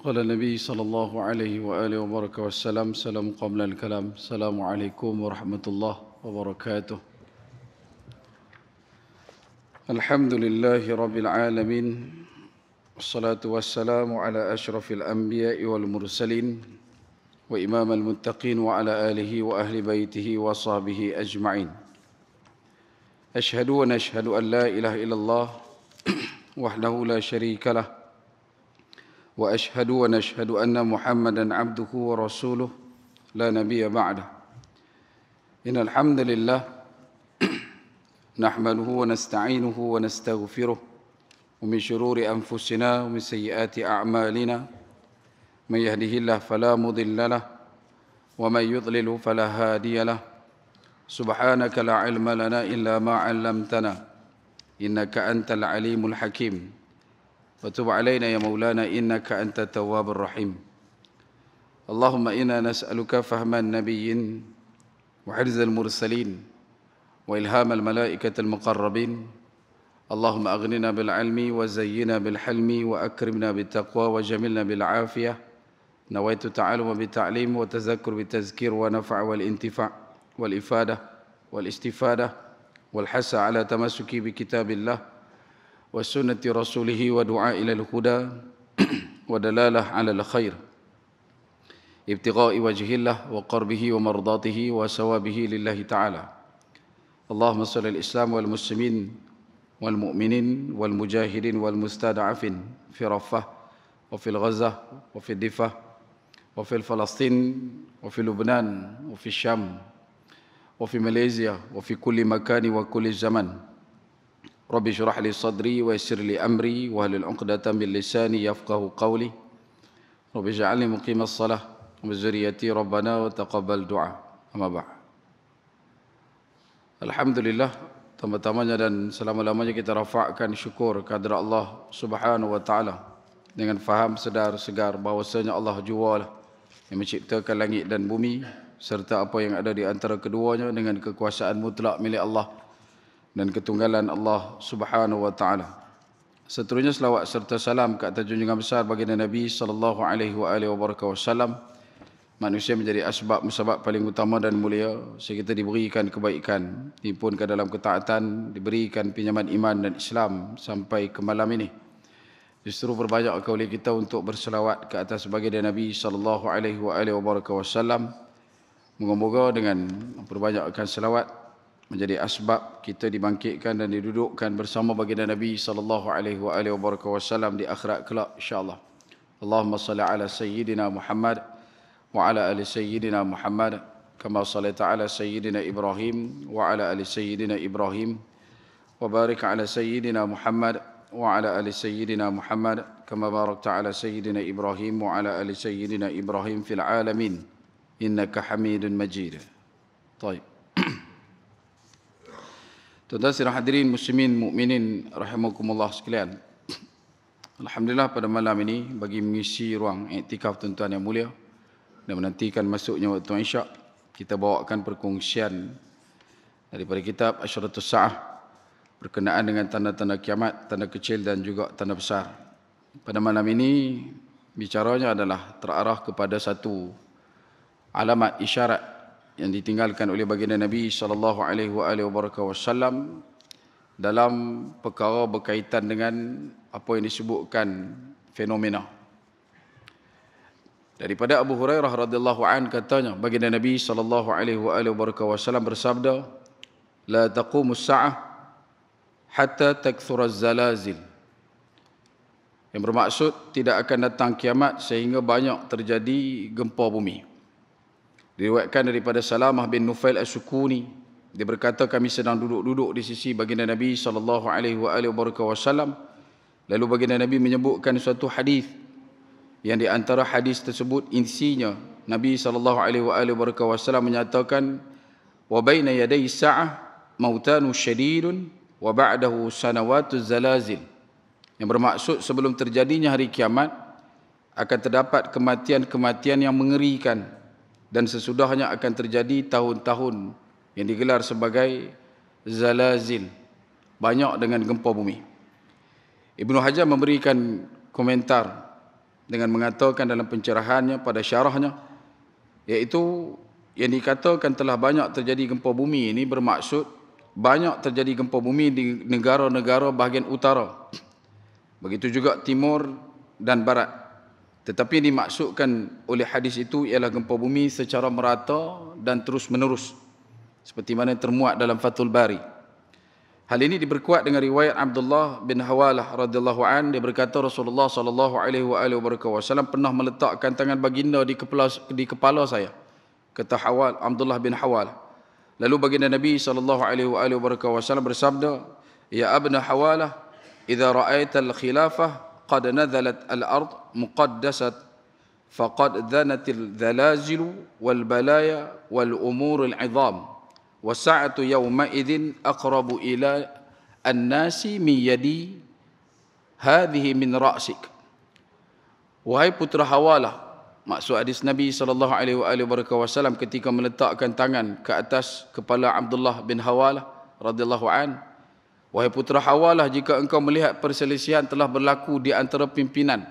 قال النبي صلى الله عليه وآله وبركاته والسلام سلام قبل الكلام السلام عليكم ورحمة الله وبركاته. الحمد لله رب العالمين والصلاة والسلام على أشرف الأنبياء والمرسلين وإمام المتقين وعلى آله وأهل بيته وصحبه أجمعين. أشهد ونشهد أن لا إله إلا الله وحده لا شريك له وأشهد ونشهد أن محمدًا عبده ورسوله لا نبي بعده. إن الحمد لله نحمده ونستعينه ونستغفره ومن شرور أنفسنا ومن سيئات أعمالنا من يهده الله فلا مضل له ومن يضلل فلا هادي له. سبحانك لا علم لنا إلا ما علمتنا إنك أنت العليم الحكيم وتب علينا يا مولانا إنك أنت التواب الرحيم. اللهم إنا نسألك فهم النبيين وحرز المرسلين وإلهام الملائكة المقربين. اللهم أغننا بالعلم وزينا بالحلم وأكرمنا بالتقوى وجملنا بالعافية. نويت التعلم بالتعليم وتذكر بالتذكير ونفع والانتفاع والإفادة والاستفادة والحث على تمسك بكتاب الله وسنة رسوله ودعاء إلى الهدى ودلالة على الخير ابتغاء وجه الله وقربه ومرضاته وثوابه لله تعالى. اللهم صل الإسلام والمسلمين والمؤمنين والمجاهدين والمستضعفين في رفح وفي الغزة وفي الضفة وفي فلسطين وفي لبنان وفي الشام وفي ماليزيا وفي كل مكان وكل زمن. رب اشرح لي صدري ويسر لي أمري واحلل عقدة من لساني يفقهوا قولي. رب اجعلني مقيم الصلاة وذريتي ربنا وتقبل دعاء. أما بعد. Alhamdulillah, pertama-tamanya dan selama-lamanya kita rafa'kan syukur kehadrat Allah Subhanahu wa taala dengan faham sedar segar bahwasanya Allah jua lah yang menciptakan langit dan bumi serta apa yang ada di antara keduanya dengan kekuasaan mutlak milik Allah dan ketunggalan Allah Subhanahu wa taala. Seterusnya selawat serta salam ke atas junjungan besar baginda Nabi sallallahu alaihi wasallam. Manusia menjadi asbab musabab paling utama dan mulia sehingga kita diberikan kebaikan, dihimpun ke dalam ketaatan, diberikan pinjaman iman dan Islam sampai ke malam ini. Justru berbanyak oleh kita untuk berselawat ke atas baginda Nabi sallallahu alaihi wasallam. Moga-moga dengan memperbanyakkan selawat menjadi asbab kita dibangkitkan dan didudukkan bersama baginda Nabi sallallahu alaihi wasallam di akhirat kelak insya-Allah. Allahumma salli ala sayyidina Muhammad wa ala ali sayyidina Muhammad kama sallaita ala sayyidina Ibrahim wa ala ali sayyidina Ibrahim wa barik ala sayyidina Muhammad wa ala ali sayyidina Muhammad kama barakta ala sayyidina Ibrahim wa ala ali sayyidina Ibrahim fil alamin innaka Hamidun Majid. Baik. Tuan-tuan dan hadirin muslimin mukminin rahimakumullah sekalian. Alhamdulillah pada malam ini bagi mengisi ruang iktikaf tuan-tuan yang mulia dan menantikan masuknya waktu Isyak, kita bawakan perkongsian daripada kitab Asyratus Sa'ah berkenaan dengan tanda-tanda kiamat, tanda kecil dan juga tanda besar. Pada malam ini bicaranya adalah terarah kepada satu alamat isyarat yang ditinggalkan oleh baginda Nabi sallallahu alaihi wasallam dalam perkara berkaitan dengan apa yang disebutkan fenomena. Daripada Abu Hurairah radhiyallahu an katanya baginda Nabi sallallahu alaihi wasallam bersabda, la taqumus sa'ah hatta takthura az-zalazil. Yang bermaksud tidak akan datang kiamat sehingga banyak terjadi gempa bumi. Diriwayatkan daripada Salamah bin Nufail As-Sukuni, dia berkata kami sedang duduk-duduk di sisi baginda Nabi sallallahu alaihi wasallam, lalu baginda Nabi menyebutkan suatu hadis yang di antara hadis tersebut isinya Nabi sallallahu alaihi wasallam menyatakan wa baina yaday sa'ah mautanu syadidun wa ba'dahu sanawatuz zalazil. Yang bermaksud sebelum terjadinya hari kiamat akan terdapat kematian-kematian yang mengerikan dan sesudahnya akan terjadi tahun-tahun yang digelar sebagai zalazil, banyak dengan gempa bumi. Ibnu Hajar memberikan komentar dengan mengatakan dalam pencerahannya pada syarahnya, iaitu yang dikatakan telah banyak terjadi gempa bumi ini bermaksud banyak terjadi gempa bumi di negara-negara bahagian utara, begitu juga timur dan barat. Tetapi yang dimaksudkan oleh hadis itu ialah gempa bumi secara merata dan terus menerus, seperti mana termuat dalam Fathul Bari. Hal ini diperkuat dengan riwayat Abdullah bin Hawalah radhiyallahu an, dia berkata Rasulullah sallallahu alaihi wasallam pernah meletakkan tangan baginda di kepala saya, kata Abdullah bin Hawalah. Lalu baginda Nabi sallallahu alaihi wasallam bersabda, ya abna Hawalah, idza ra'aita al-khilafah qad nazalat al-ard muqaddasat faqad dhanatil dhalazil wal balaya wal umur al-'idham wasa'atu yawma idzin aqrabu ila an-nasi min yadi hadhihi min ra'sik. Wahai putra Hawalah, maksud hadis Nabi sallallahu alaihi wasallam ketika meletakkan tangan ke atas kepala Abdullah bin Hawalah radhiyallahu an, wahai putra Hawalah, jika engkau melihat perselisihan telah berlaku di antara pimpinan,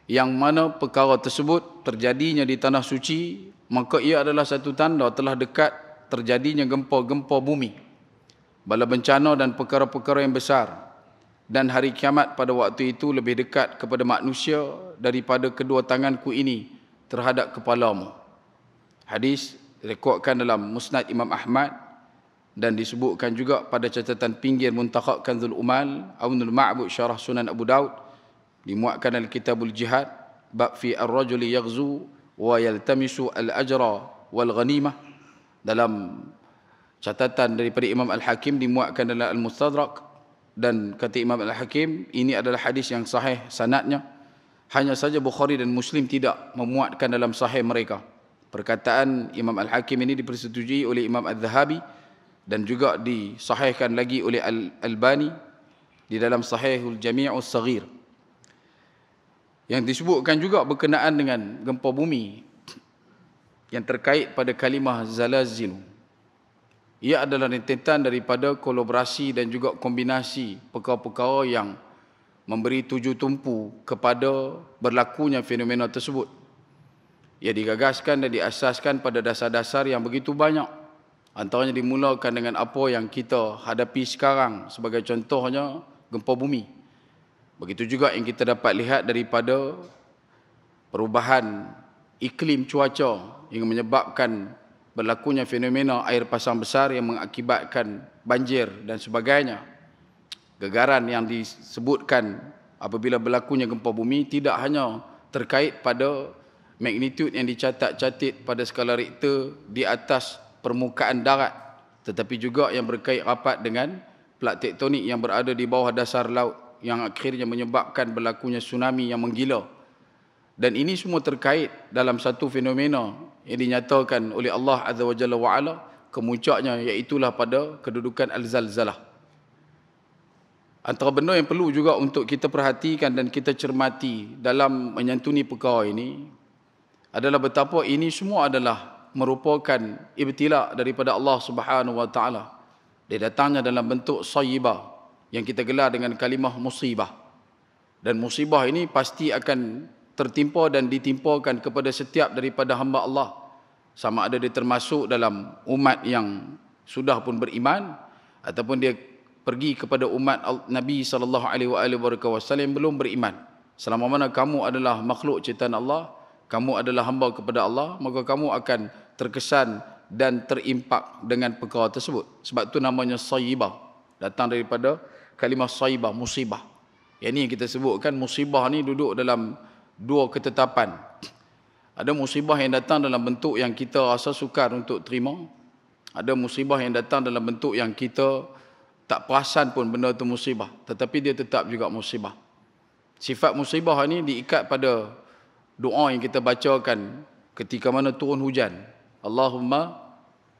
yang mana perkara tersebut terjadinya di tanah suci, maka ia adalah satu tanda telah dekat terjadinya gempa-gempa bumi, bala bencana dan perkara-perkara yang besar, dan hari kiamat pada waktu itu lebih dekat kepada manusia daripada kedua tanganku ini terhadap kepalamu. Hadis direkodkan dalam Musnad Imam Ahmad dan disebutkan juga pada catatan pinggir Muntakhab Kanzul Umal, Aunul Ma'bud Syarah Sunan Abu Daud, dimuatkan dalam Kitabul Jihad, bab fi ar-rajuli yaghzu wa yaltamisu al-ajra wal ghanimah. Dalam catatan daripada Imam Al-Hakim dimuatkan dalam Al-Mustadrak, dan kata Imam Al-Hakim ini adalah hadis yang sahih sanadnya, hanya saja Bukhari dan Muslim tidak memuatkan dalam sahih mereka. Perkataan Imam Al-Hakim ini dipersetujui oleh Imam Al-Zahabi dan juga disahihkan lagi oleh Al-Albani di dalam Sahihul Jami'us Saghir. Yang disebutkan juga berkenaan dengan gempa bumi yang terkait pada kalimah zalazil, ia adalah rentetan daripada kolaborasi dan juga kombinasi perkara-perkara yang memberi tuju tumpu kepada berlakunya fenomena tersebut. Ia digagaskan dan diasaskan pada dasar-dasar yang begitu banyak. Antaranya dimulakan dengan apa yang kita hadapi sekarang, sebagai contohnya gempa bumi. Begitu juga yang kita dapat lihat daripada perubahan iklim cuaca yang menyebabkan berlakunya fenomena air pasang besar yang mengakibatkan banjir dan sebagainya. Gegaran yang disebutkan apabila berlakunya gempa bumi tidak hanya terkait pada magnitude yang dicatat-catat pada skala Richter di atas permukaan darat, tetapi juga yang berkait rapat dengan plak tektonik yang berada di bawah dasar laut, yang akhirnya menyebabkan berlakunya tsunami yang menggila. Dan ini semua terkait dalam satu fenomena yang dinyatakan oleh Allah Azza wa Jalla wa Ala kemuncaknya, iaitulah pada kedudukan al-zalzalah. Antara benda yang perlu juga untuk kita perhatikan dan kita cermati dalam menyantuni perkara ini adalah betapa ini semua adalah merupakan ibtila daripada Allah Subhanahu wa taala. Dia datangnya dalam bentuk sayyibah yang kita gelar dengan kalimah musibah. Dan musibah ini pasti akan tertimpa dan ditimpakan kepada setiap daripada hamba Allah, sama ada dia termasuk dalam umat yang sudah pun beriman ataupun dia pergi kepada umat Nabi sallallahu alaihi wasallam yang belum beriman. Selama mana kamu adalah makhluk ciptaan Allah, kamu adalah hamba kepada Allah, maka kamu akan terkesan dan terimpak dengan perkara tersebut. Sebab itu namanya sayyibah, datang daripada kalimah sayyibah, musibah. Yang ini yang kita sebutkan musibah ni duduk dalam dua ketetapan. Ada musibah yang datang dalam bentuk yang kita rasa sukar untuk terima. Ada musibah yang datang dalam bentuk yang kita tak perasan pun benda itu musibah, tetapi dia tetap juga musibah. Sifat musibah ini diikat pada doa yang kita bacakan ketika mana turun hujan. Allahumma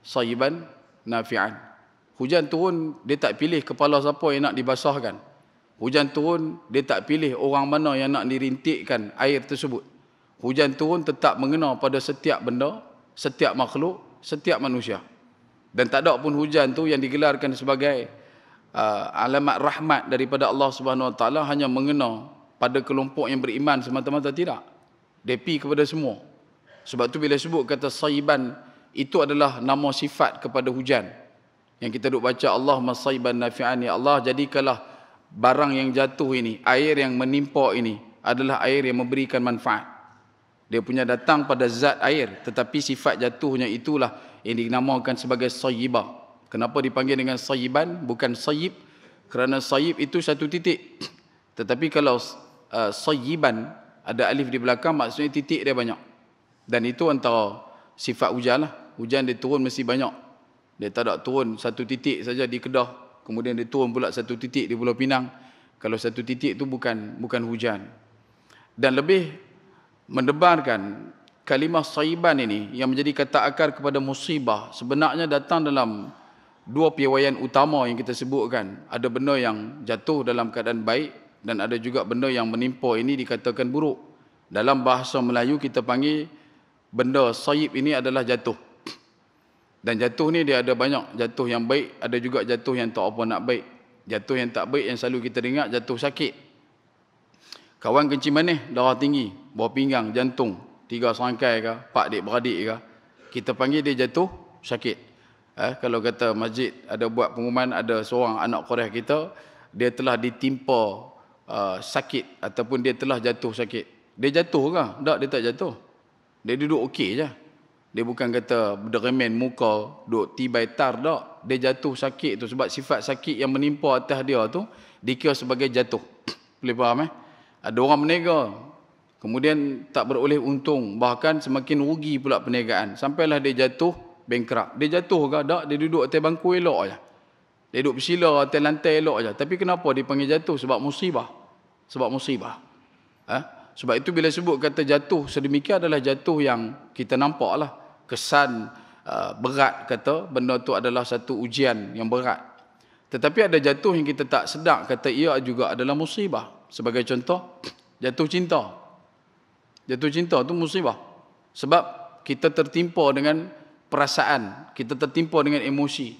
sayyiban nafi'an. Hujan turun, dia tak pilih kepala siapa yang nak dibasahkan. Hujan turun, dia tak pilih orang mana yang nak dirintikkan air tersebut. Hujan turun tetap mengena pada setiap benda, setiap makhluk, setiap manusia. Dan tak ada pun hujan tu yang digelarkan sebagai alamat rahmat daripada Allah Subhanahu Wa Taala hanya mengena pada kelompok yang beriman semata-mata, tidak. Dia pergi kepada semua. Sebab tu bila sebut kata sayyiban, itu adalah nama sifat kepada hujan. Yang kita duk baca Allahumma sayyiban nafi'an, ya Allah jadikanlah barang yang jatuh ini, air yang menimpa ini adalah air yang memberikan manfaat. Dia punya datang pada zat air, tetapi sifat jatuhnya itulah yang dinamakan sebagai sayyibah. Kenapa dipanggil dengan sayyiban bukan sayyib? Kerana sayyib itu satu titik. Tetapi kalau sayyiban ada alif di belakang, maksudnya titik dia banyak. Dan itu antara sifat hujan lah. Hujan dia turun mesti banyak. Dia tak ada turun satu titik saja di Kedah, kemudian dia turun pula satu titik di Pulau Pinang. Kalau satu titik itu bukan hujan. Dan lebih mendebarkan kalimah sayyiban ini yang menjadi kata akar kepada musibah, sebenarnya datang dalam dua piawaian utama yang kita sebutkan. Ada benda yang jatuh dalam keadaan baik dan ada juga benda yang menimpa ini dikatakan buruk. Dalam bahasa Melayu kita panggil benda sayyib ini adalah jatuh. Dan jatuh ni dia ada banyak. Jatuh yang baik, ada juga jatuh yang tak apa nak baik. Jatuh yang tak baik yang selalu kita dengar, jatuh sakit. Kawan kencing manis, darah tinggi, bawah pinggang, jantung, 3 serangkai ke, 4 adik-beradik ke, kita panggil dia jatuh sakit. Kalau kata masjid ada buat pengumuman, ada seorang anak Quraish kita, dia telah ditimpa sakit ataupun dia telah jatuh sakit. Dia jatuh ke? Tak, dia tak jatuh. Dia duduk okey je. Dia bukan kata berderemen muka, duduk tibai tar, tak. Dia jatuh sakit tu sebab sifat sakit yang menimpa atas dia tu dikira sebagai jatuh. Boleh faham Ada orang berniaga, kemudian tak beroleh untung, bahkan semakin rugi pula perniagaan. Sampailah dia jatuh bankrupt. Dia jatuh ke? Tak, dia duduk atas bangku elok je. Dia duduk bersila atas lantai elok je. Tapi kenapa dia panggil jatuh? Sebab musibah. Sebab musibah. Sebab itu bila sebut kata jatuh sedemikian adalah jatuh yang kita nampak lah. Kesan berat kata benda tu adalah satu ujian yang berat. Tetapi ada jatuh yang kita tak sedar kata ia juga adalah musibah. Sebagai contoh, jatuh cinta. Jatuh cinta tu musibah. Sebab kita tertimpa dengan perasaan, kita tertimpa dengan emosi.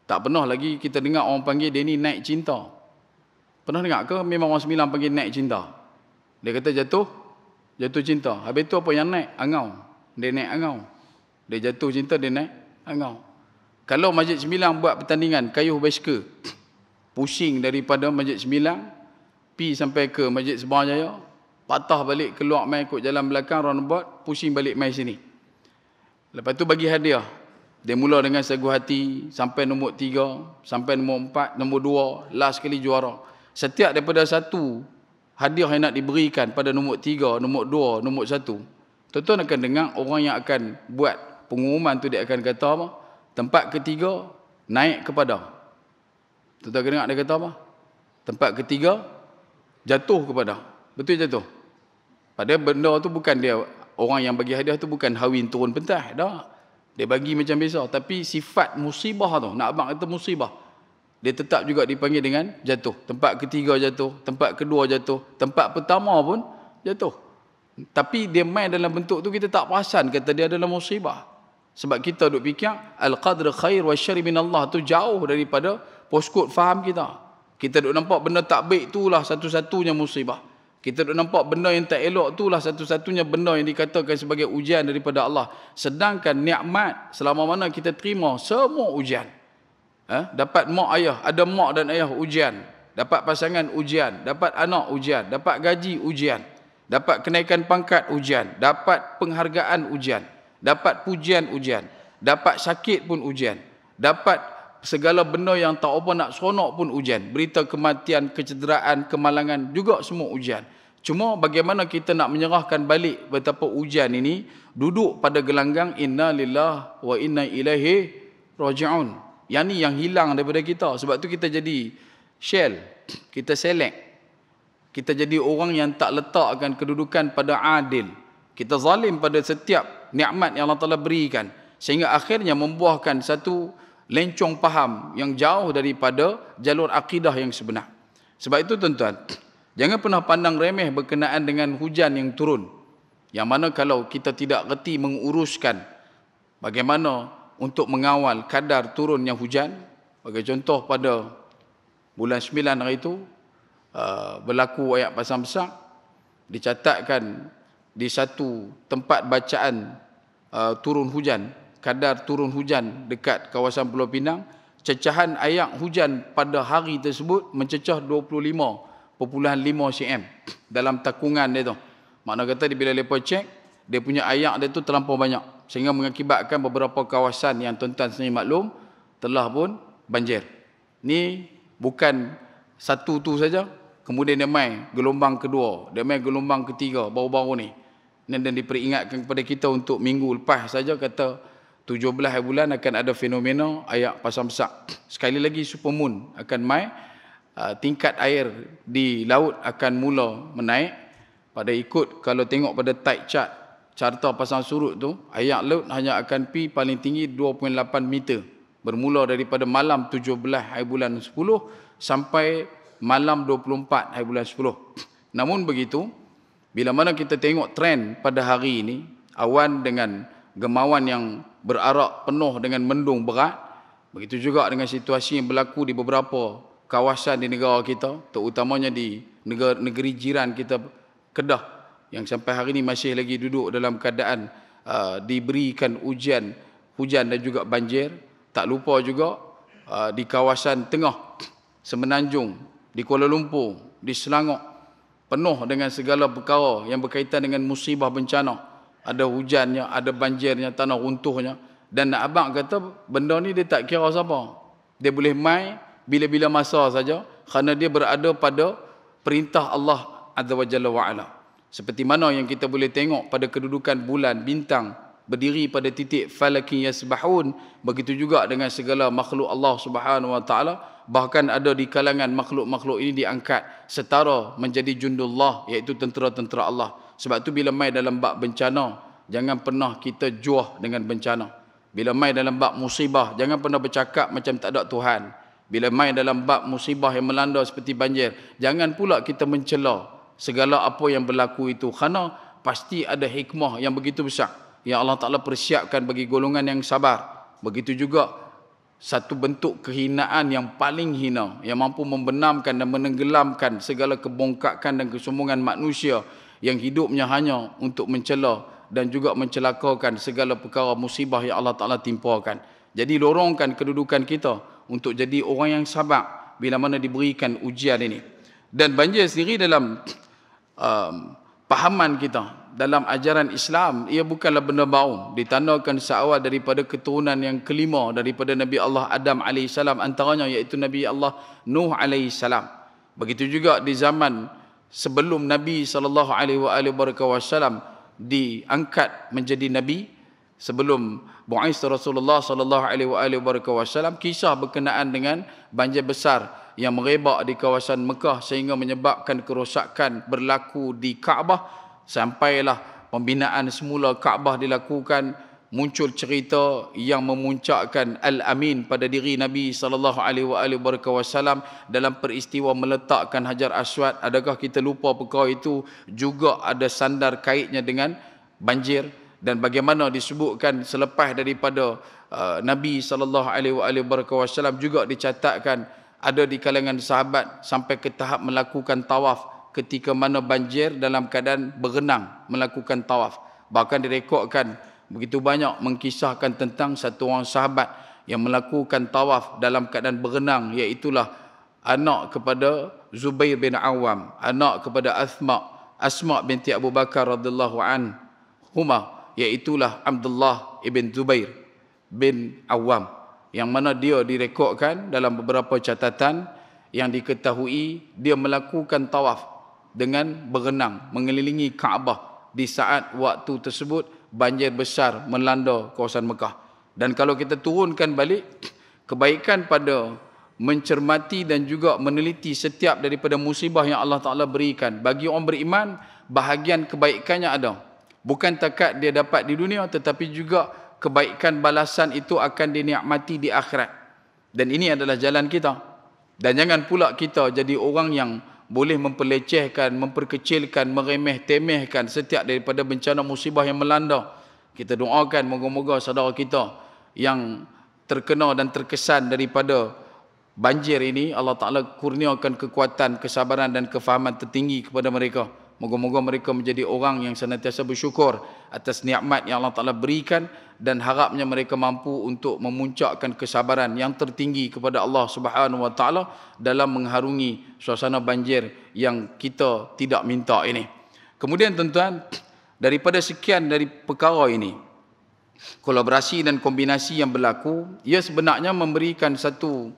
Tak pernah lagi kita dengar orang panggil dia ni naik cinta. Pernah dengar ke memang orang Sembilan panggil naik cinta? Dia kata jatuh cinta. Habis tu apa yang naik? Angau. Dia naik angau. Dia jatuh cinta, dia naik angau. Kalau Masjid Sembilan buat pertandingan kayuh basikal, pusing daripada Masjid Sembilan, pi sampai ke Masjid Sabang Jaya, patah balik keluar mai ikut jalan belakang roundabout, pusing balik mai sini. Lepas tu bagi hadiah. Dia mula dengan sagu hati, sampai nombor 3, sampai nombor 4, nombor 2, last kali juara. Setiap daripada satu hadiah yang nak diberikan pada nombor 3, nombor 2, nombor 1, tuan-tuan akan dengar orang yang akan buat pengumuman tu dia akan kata apa? Tempat ketiga naik kepada. Tuan-tuan akan dengar dia kata apa? Tempat ketiga jatuh kepada. Betul jatuh? Padahal benda tu bukan dia, orang yang bagi hadiah tu bukan hawin turun pentas. Tak. Dia bagi macam biasa. Tapi sifat musibah tu, nak abang kata musibah, dia tetap juga dipanggil dengan jatuh. Tempat ketiga jatuh, tempat kedua jatuh, tempat pertama pun jatuh. Tapi dia main dalam bentuk tu kita tak perasan kata dia adalah musibah. Sebab kita duk fikir al-qadr khair wa syarri minallah tu jauh daripada postcode faham kita. Kita duk nampak benda tak baik itulah satu-satunya musibah. Kita duk nampak benda yang tak elok itulah satu-satunya benda yang dikatakan sebagai ujian daripada Allah. Sedangkan nikmat selama mana kita terima semua ujian. Dapat mak ayah, ada mak dan ayah ujian. Dapat pasangan ujian, dapat anak ujian, dapat gaji ujian, dapat kenaikan pangkat ujian, dapat penghargaan ujian, dapat pujian ujian, dapat sakit pun ujian, dapat segala benda yang tak apa nak seronok pun ujian, berita kematian, kecederaan, kemalangan juga semua ujian. Cuma bagaimana kita nak menyerahkan balik betapa ujian ini duduk pada gelanggang inna lillahi wa inna ilaihi raji'un. Yang ni yang hilang daripada kita. Sebab tu kita jadi shell, kita select, kita jadi orang yang tak letakkan kedudukan pada adil. Kita zalim pada setiap nikmat yang Allah Ta'ala berikan, sehingga akhirnya membuahkan satu lencong faham yang jauh daripada jalur akidah yang sebenar. Sebab itu tuan-tuan, jangan pernah pandang remeh berkenaan dengan hujan yang turun, yang mana kalau kita tidak reti menguruskan bagaimana untuk mengawal kadar turunnya hujan. Bagi contoh pada bulan 9 hari itu berlaku ayat pasang besar. dicatatkan di satu tempat bacaan turun hujan, kadar turun hujan dekat kawasan Pulau Pinang, cecahan air hujan pada hari tersebut mencecah 25.5 cm dalam takungan dia tu. Makna kata bila mereka cek, dia punya air dia tu terlampau banyak, sehingga mengakibatkan beberapa kawasan yang tuan-tuan sendiri maklum telah pun banjir. Ni bukan satu tu saja, kemudian dia mai gelombang kedua, dia mai gelombang ketiga baru-baru ni. Dan diperingatkan kepada kita untuk minggu lepas saja, kata 17 bulan akan ada fenomena air pasang besar. Sekali lagi supermoon akan mai, tingkat air di laut akan mula menaik. Pada ikut kalau tengok pada tide chart, carta pasang surut tu, air laut hanya akan pi paling tinggi 2.8 meter. Bermula daripada malam 17 hari bulan 10 sampai malam 24 hari bulan 10. Namun begitu, bila mana kita tengok trend pada hari ini, awan dengan gemawan yang berarak penuh dengan mendung berat, begitu juga dengan situasi yang berlaku di beberapa kawasan di negara kita, terutamanya di negeri jiran kita Kedah, yang sampai hari ini masih lagi duduk dalam keadaan diberikan hujan dan juga banjir. Tak lupa juga di kawasan tengah Semenanjung, di Kuala Lumpur, di Selangor, penuh dengan segala perkara yang berkaitan dengan musibah bencana. Ada hujannya, ada banjirnya, tanah runtuhnya. Dan nak abang kata benda ni dia tak kira siapa. Dia boleh mai bila-bila masa saja, kerana dia berada pada perintah Allah Azza wa Jalla wa Ala. Seperti mana yang kita boleh tengok pada kedudukan bulan, bintang berdiri pada titik falakin yasbahun, begitu juga dengan segala makhluk Allah Subhanahu wa taala. Bahkan ada di kalangan makhluk-makhluk ini diangkat setara menjadi jundullah, iaitu tentera-tentera Allah. Sebab tu bila mai dalam bab bencana, jangan pernah kita juah dengan bencana. Bila mai dalam bab musibah, jangan pernah bercakap macam tak ada Tuhan. Bila mai dalam bab musibah yang melanda seperti banjir, jangan pula kita mencela segala apa yang berlaku itu, kerana pasti ada hikmah yang begitu besar yang Allah Ta'ala persiapkan bagi golongan yang sabar. Begitu juga satu bentuk kehinaan yang paling hina, yang mampu membenamkan dan menenggelamkan segala kebongkakan dan kesombongan manusia yang hidupnya hanya untuk mencela dan juga mencelakakan segala perkara musibah yang Allah Ta'ala timpakan. Jadi lorongkan kedudukan kita untuk jadi orang yang sabar bila mana diberikan ujian ini. Dan banjir sendiri dalam pahaman kita, dalam ajaran Islam, ia bukanlah benda baru. Ditandakan seawal daripada keturunan yang kelima daripada Nabi Allah Adam AS, antaranya iaitu Nabi Allah Nuh AS. Begitu juga di zaman sebelum Nabi SAW diangkat menjadi Nabi, sebelum Bu'ais Rasulullah SAW, kisah berkenaan dengan banjir besar yang merebak di kawasan Mekah sehingga menyebabkan kerosakan berlaku di Kaabah. Sampailah pembinaan semula Kaabah dilakukan, muncul cerita yang memuncakkan Al-Amin pada diri Nabi SAW dalam peristiwa meletakkan Hajar Aswad. Adakah kita lupa perkara itu juga ada sandar kaitnya dengan banjir? Dan bagaimana disebutkan selepas daripada Nabi SAW juga dicatatkan ada di kalangan sahabat sampai ke tahap melakukan tawaf ketika mana banjir dalam keadaan berenang melakukan tawaf. Bahkan direkodkan begitu banyak mengkisahkan tentang satu orang sahabat yang melakukan tawaf dalam keadaan berenang, iaitulah anak kepada Zubair bin Awam, anak kepada Asma binti Abu Bakar radhiyallahu anhuma, iaitulah Abdullah ibn Zubair bin Awam, yang mana dia direkodkan dalam beberapa catatan yang diketahui dia melakukan tawaf dengan berenang mengelilingi Kaabah di saat waktu tersebut banjir besar melanda kawasan Mekah. Dan kalau kita turunkan balik, kebaikan pada mencermati dan juga meneliti setiap daripada musibah yang Allah Ta'ala berikan bagi orang beriman, bahagian kebaikannya ada. Bukan takat dia dapat di dunia, tetapi juga kebaikan balasan itu akan dinikmati di akhirat. Dan ini adalah jalan kita. Dan jangan pula kita jadi orang yang boleh memperlecehkan, memperkecilkan, meremeh-temehkan setiap daripada bencana musibah yang melanda. Kita doakan moga-moga saudara kita yang terkena dan terkesan daripada banjir ini, Allah Ta'ala kurniakan kekuatan, kesabaran dan kefahaman tertinggi kepada mereka. Moga-moga mereka menjadi orang yang senantiasa bersyukur atas nikmat yang Allah Ta'ala berikan, dan harapnya mereka mampu untuk memuncakkan kesabaran yang tertinggi kepada Allah Subhanahu Wa Ta'ala dalam mengharungi suasana banjir yang kita tidak minta ini. Kemudian tuan-tuan, daripada sekian dari perkara ini, kolaborasi dan kombinasi yang berlaku, ia sebenarnya memberikan satu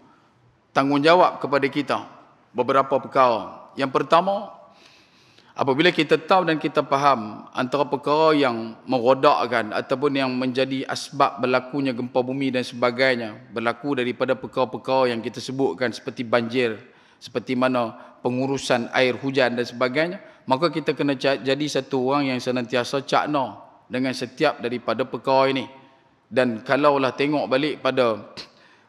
tanggungjawab kepada kita, beberapa perkara. Yang pertama, apabila kita tahu dan kita faham antara perkara yang merodakkan ataupun yang menjadi asbab berlakunya gempa bumi dan sebagainya, berlaku daripada perkara-perkara yang kita sebutkan seperti banjir, seperti mana pengurusan air hujan dan sebagainya, maka kita kena jadi satu orang yang senantiasa cakna dengan setiap daripada perkara ini. Dan kalaulah tengok balik pada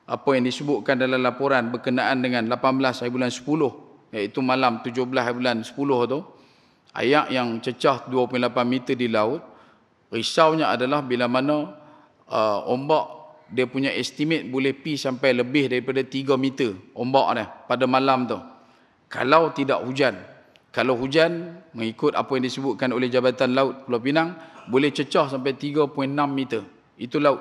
apa yang disebutkan dalam laporan berkenaan dengan 18 hari bulan 10, iaitu malam 17 hari bulan 10 tu, air yang cecah 2.8 meter di laut, risaunya adalah bila mana ombak dia punya estimate boleh pi sampai lebih daripada 3 meter ombak dia pada malam tu. Kalau tidak hujan. Kalau hujan, mengikut apa yang disebutkan oleh Jabatan Laut Pulau Pinang, boleh cecah sampai 3.6 meter. Itu laut.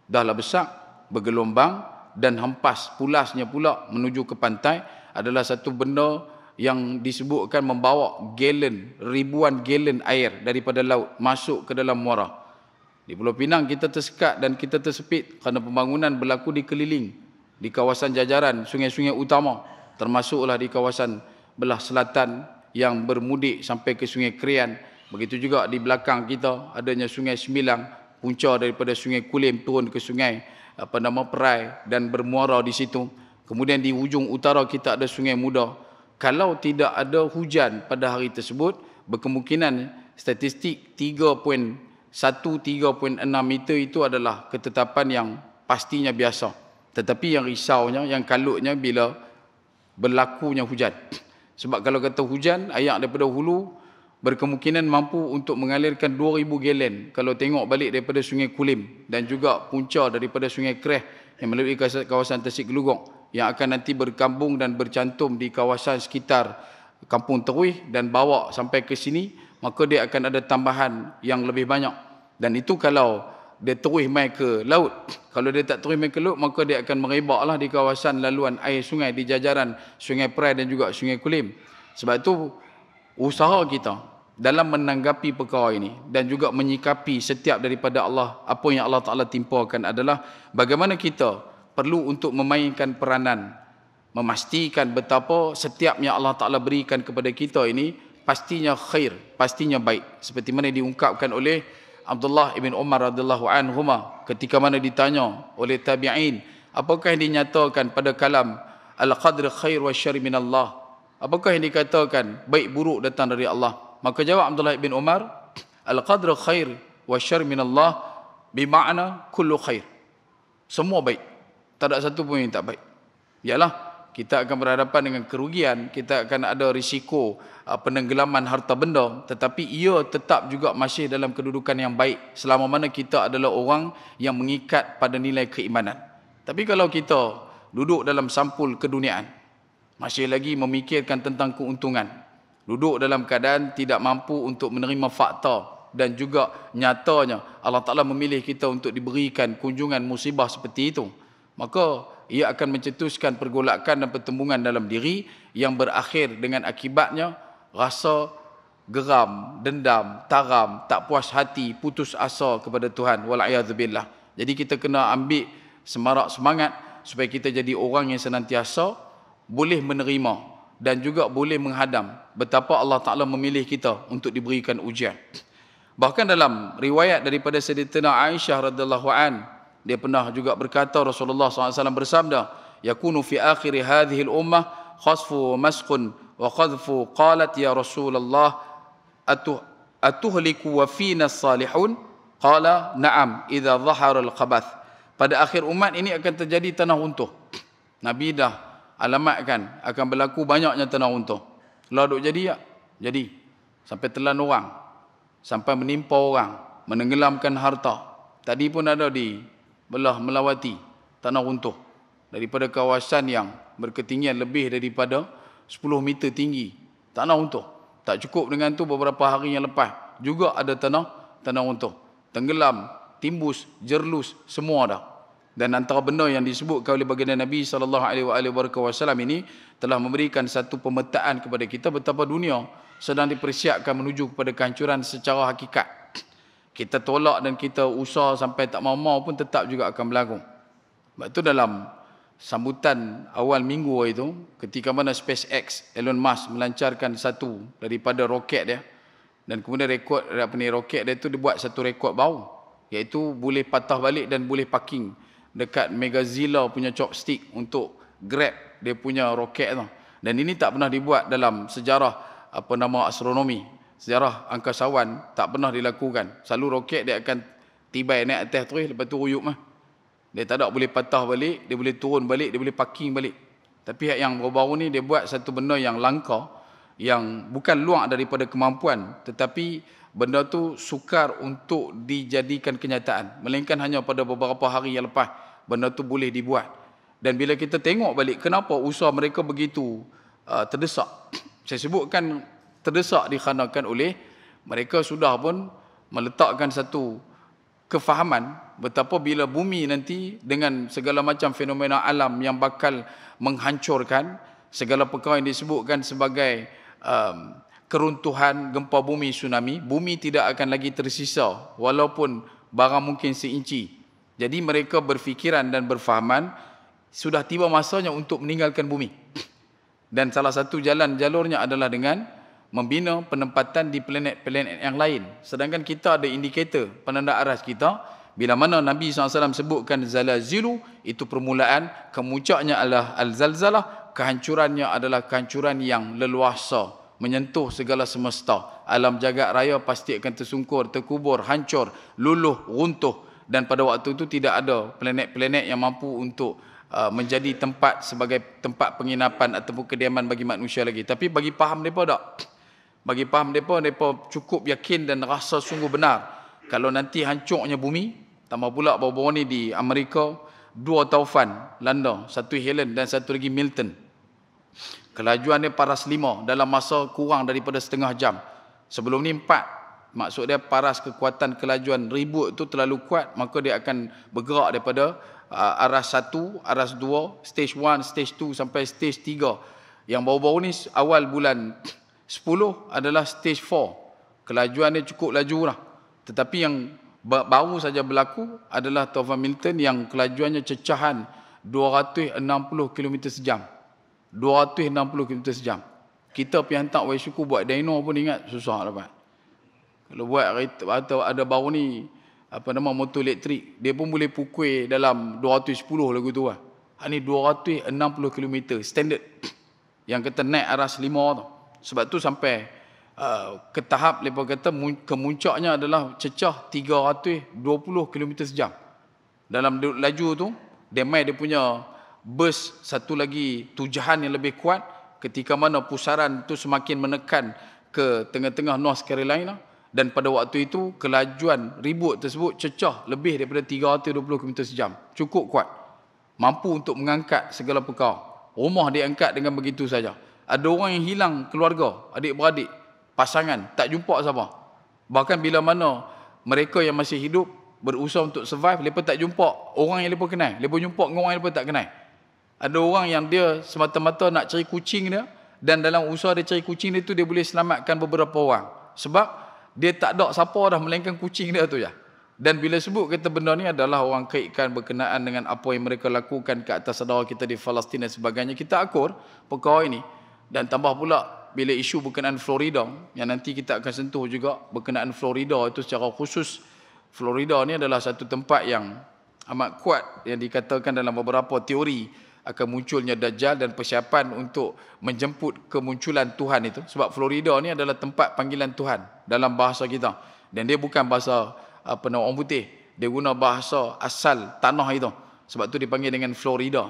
Dahlah besar, bergelombang dan hempas pulasnya pula menuju ke pantai adalah satu benda yang disebutkan membawa galen, ribuan galen air daripada laut masuk ke dalam muara. Di Pulau Pinang kita tersekat dan kita tersepit kerana pembangunan berlaku di keliling, di kawasan jajaran sungai-sungai utama, termasuklah di kawasan belah selatan yang bermudik sampai ke Sungai Krian. Begitu juga di belakang kita adanya Sungai Sembilang, punca daripada Sungai Kulim turun ke Sungai Perai dan bermuara di situ. Kemudian di hujung utara kita ada Sungai Muda. Kalau tidak ada hujan pada hari tersebut, berkemungkinan statistik 3.1, 3.6 meter itu adalah ketetapan yang pastinya biasa. Tetapi yang risaunya, yang kalutnya bila berlakunya hujan. Sebab kalau kata hujan, air daripada hulu berkemungkinan mampu untuk mengalirkan 2,000 galen. Kalau tengok balik daripada Sungai Kulim dan juga punca daripada Sungai Kreh yang melalui kawasan Tasik Gelugong, yang akan nanti berkambung dan bercantum di kawasan sekitar Kampung Teruih dan bawa sampai ke sini, maka dia akan ada tambahan yang lebih banyak. Dan itu kalau dia terus mai ke laut. Kalau dia tak terus mai ke laut, maka dia akan merebaklah di kawasan laluan air sungai di jajaran Sungai Perai dan juga Sungai Kulim. Sebab itu usaha kita dalam menanggapi perkara ini dan juga menyikapi setiap daripada Allah, apa yang Allah Ta'ala timpakan adalah bagaimana kita perlu untuk memainkan peranan, memastikan betapa setiap yang Allah Ta'ala berikan kepada kita ini pastinya khair, pastinya baik. Seperti mana diungkapkan oleh Abdullah ibn Umar radhiyallahu anhuma ketika mana ditanya oleh tabi'in, apakah yang dinyatakan pada kalam al-qadr khair wa syarr min Allah? Apakah yang dikatakan baik buruk datang dari Allah? Maka jawab Abdullah ibn Umar, al-qadr khair wa syarr min Allah bermakna kullu khair. Semua baik. Tak ada satu pun yang tak baik. Yalah, kita akan berhadapan dengan kerugian, kita akan ada risiko penenggelaman harta benda, tetapi ia tetap juga masih dalam kedudukan yang baik selama mana kita adalah orang yang mengikat pada nilai keimanan. Tapi kalau kita duduk dalam sampul keduniaan, masih lagi memikirkan tentang keuntungan, duduk dalam keadaan tidak mampu untuk menerima fakta dan juga nyatanya Allah Ta'ala memilih kita untuk diberikan kunjungan musibah seperti itu, maka ia akan mencetuskan pergolakan dan pertembungan dalam diri yang berakhir dengan akibatnya rasa geram, dendam, taram, tak puas hati, putus asa kepada Tuhan. Wal'iyadzubillah. Jadi kita kena ambil semarak semangat supaya kita jadi orang yang senantiasa boleh menerima dan juga boleh menghadam betapa Allah Ta'ala memilih kita untuk diberikan ujian. Bahkan dalam riwayat daripada Sayyidatina Aisyah radhiyallahu an, dia pernah juga berkata, Rasulullah SAW bersabda, yakunu fi akhir hadhihi al-ummah khasfu wa masqun wa qadhfu. Qalat ya Rasulullah atuhliku wa fina salihun? Qala na'am idza dhahara al-khabath. Pada akhir umat ini akan terjadi tanah runtuh. Nabi dah alamatkan akan berlaku banyaknya tanah runtuh. Lah duk jadi tak? Jadi. Sampai telan orang, sampai menimpa orang, menenggelamkan harta. Tadi pun ada di belah Melawati, tanah runtuh daripada kawasan yang berketinggian lebih daripada 10 meter tinggi, tanah runtuh. Tak cukup dengan tu, beberapa hari yang lepas juga ada tanah runtuh. Tenggelam, timbus, jerlus, semua dah. Dan antara benda yang disebutkan oleh baginda Nabi SAW ini telah memberikan satu pemetaan kepada kita betapa dunia sedang dipersiapkan menuju kepada kehancuran secara hakikat. Kita tolak dan kita usah sampai tak mau-mau pun tetap juga akan berlaku. Sebab itu dalam sambutan awal minggu itu, ketika mana SpaceX, Elon Musk melancarkan satu daripada roket dia, dan kemudian roket dia tu dibuat satu rekod baru, iaitu boleh patah balik dan boleh parking dekat Megazilla punya chopstick untuk grab dia punya roket tu. Dan ini tak pernah dibuat dalam sejarah astronomi, sejarah angkasawan, tak pernah dilakukan. Selalu roket dia akan tibai naik atas terus, lepas tu ruyuk mah. Dia tak ada boleh patah balik, dia boleh turun balik, dia boleh parking balik. Tapi yang baru-baru ni dia buat satu benda yang langka, yang bukan luar daripada kemampuan, tetapi benda tu sukar untuk dijadikan kenyataan. Melainkan hanya pada beberapa hari yang lepas benda tu boleh dibuat. Dan bila kita tengok balik kenapa usaha mereka begitu terdesak. Saya sebutkan terdesak dikarenakan oleh mereka sudah pun meletakkan satu kefahaman betapa bila bumi nanti dengan segala macam fenomena alam yang bakal menghancurkan segala perkara yang disebutkan sebagai keruntuhan, gempa bumi, tsunami, bumi tidak akan lagi tersisa walaupun barang mungkin seinci. Jadi mereka berfikiran dan berfahaman sudah tiba masanya untuk meninggalkan bumi. Dan salah satu jalurnya adalah dengan membina penempatan di planet-planet yang lain. Sedangkan kita ada indikator penanda aras kita. Bila mana Nabi SAW sebutkan zalazilu, itu permulaan, kemuncaknya adalah al-zalzalah, kehancurannya adalah kehancuran yang leluasa, menyentuh segala semesta. Alam jagat raya pasti akan tersungkur, terkubur, hancur, luluh, runtuh. Dan pada waktu itu tidak ada planet-planet yang mampu untuk menjadi tempat sebagai tempat penginapan ataupun kediaman bagi manusia lagi. Tapi bagi faham mereka tak? Bagi faham mereka cukup yakin dan rasa sungguh benar. Kalau nanti hancurnya bumi, tambah pula baru-baru ni di Amerika, 2 taufan landa, satu Helen dan satu lagi Milton. Kelajuan dia paras 5 dalam masa kurang daripada setengah jam. Sebelum ni 4. Maksud dia paras kekuatan kelajuan ribut itu terlalu kuat, maka dia akan bergerak daripada aras 1, aras 2, stage 1, stage 2 sampai stage 3. Yang baru-baru ni awal bulan 10 adalah stage 4. Kelajuan dia cukup laju lah. Tetapi yang baru saja berlaku adalah taufan Milton yang kelajuannya cecahan 260 km sejam. 260 km sejam. Kita pergi hantar Waisuku buat dyno pun ingat susah dapat. Kalau buat atau ada baru ni motor elektrik, dia pun boleh pukul dalam 210 lagu tu lah. Ini 260 km standard. Yang kata naik aras 5 tu. Sebab tu sampai ke tahap mereka kata kemuncaknya adalah cecah 320 km sejam. Dalam laju tu, dia punya burst satu lagi tujahan yang lebih kuat ketika mana pusaran tu semakin menekan ke tengah-tengah North Carolina. Dan pada waktu itu, kelajuan ribut tersebut cecah lebih daripada 320 km sejam. Cukup kuat. Mampu untuk mengangkat segala perkara. Rumah diangkat dengan begitu saja. Ada orang yang hilang keluarga, adik-beradik, pasangan, tak jumpa siapa. Bahkan bila mana mereka yang masih hidup berusaha untuk survive, mereka tak jumpa orang yang mereka kenal. Mereka jumpa dengan orang yang mereka tak kenal. Ada orang yang dia semata-mata nak cari kucing dia, dan dalam usaha dia cari kucing dia tu, dia boleh selamatkan beberapa orang. Sebab dia tak ada siapa dah melainkan kucing dia tu je. Dan bila sebut kata benda ni adalah orang kaitkan berkenaan dengan apa yang mereka lakukan ke atas saudara kita di Palestin dan sebagainya, kita akur perkara ini. Dan tambah pula bila isu berkenaan Florida, yang nanti kita akan sentuh juga berkenaan Florida itu secara khusus. Florida ni adalah satu tempat yang amat kuat yang dikatakan dalam beberapa teori akan munculnya Dajjal dan persiapan untuk menjemput kemunculan Tuhan itu. Sebab Florida ni adalah tempat panggilan Tuhan dalam bahasa kita. Dan dia bukan bahasa orang putih. Dia guna bahasa asal tanah itu. Sebab tu dipanggil dengan Florida.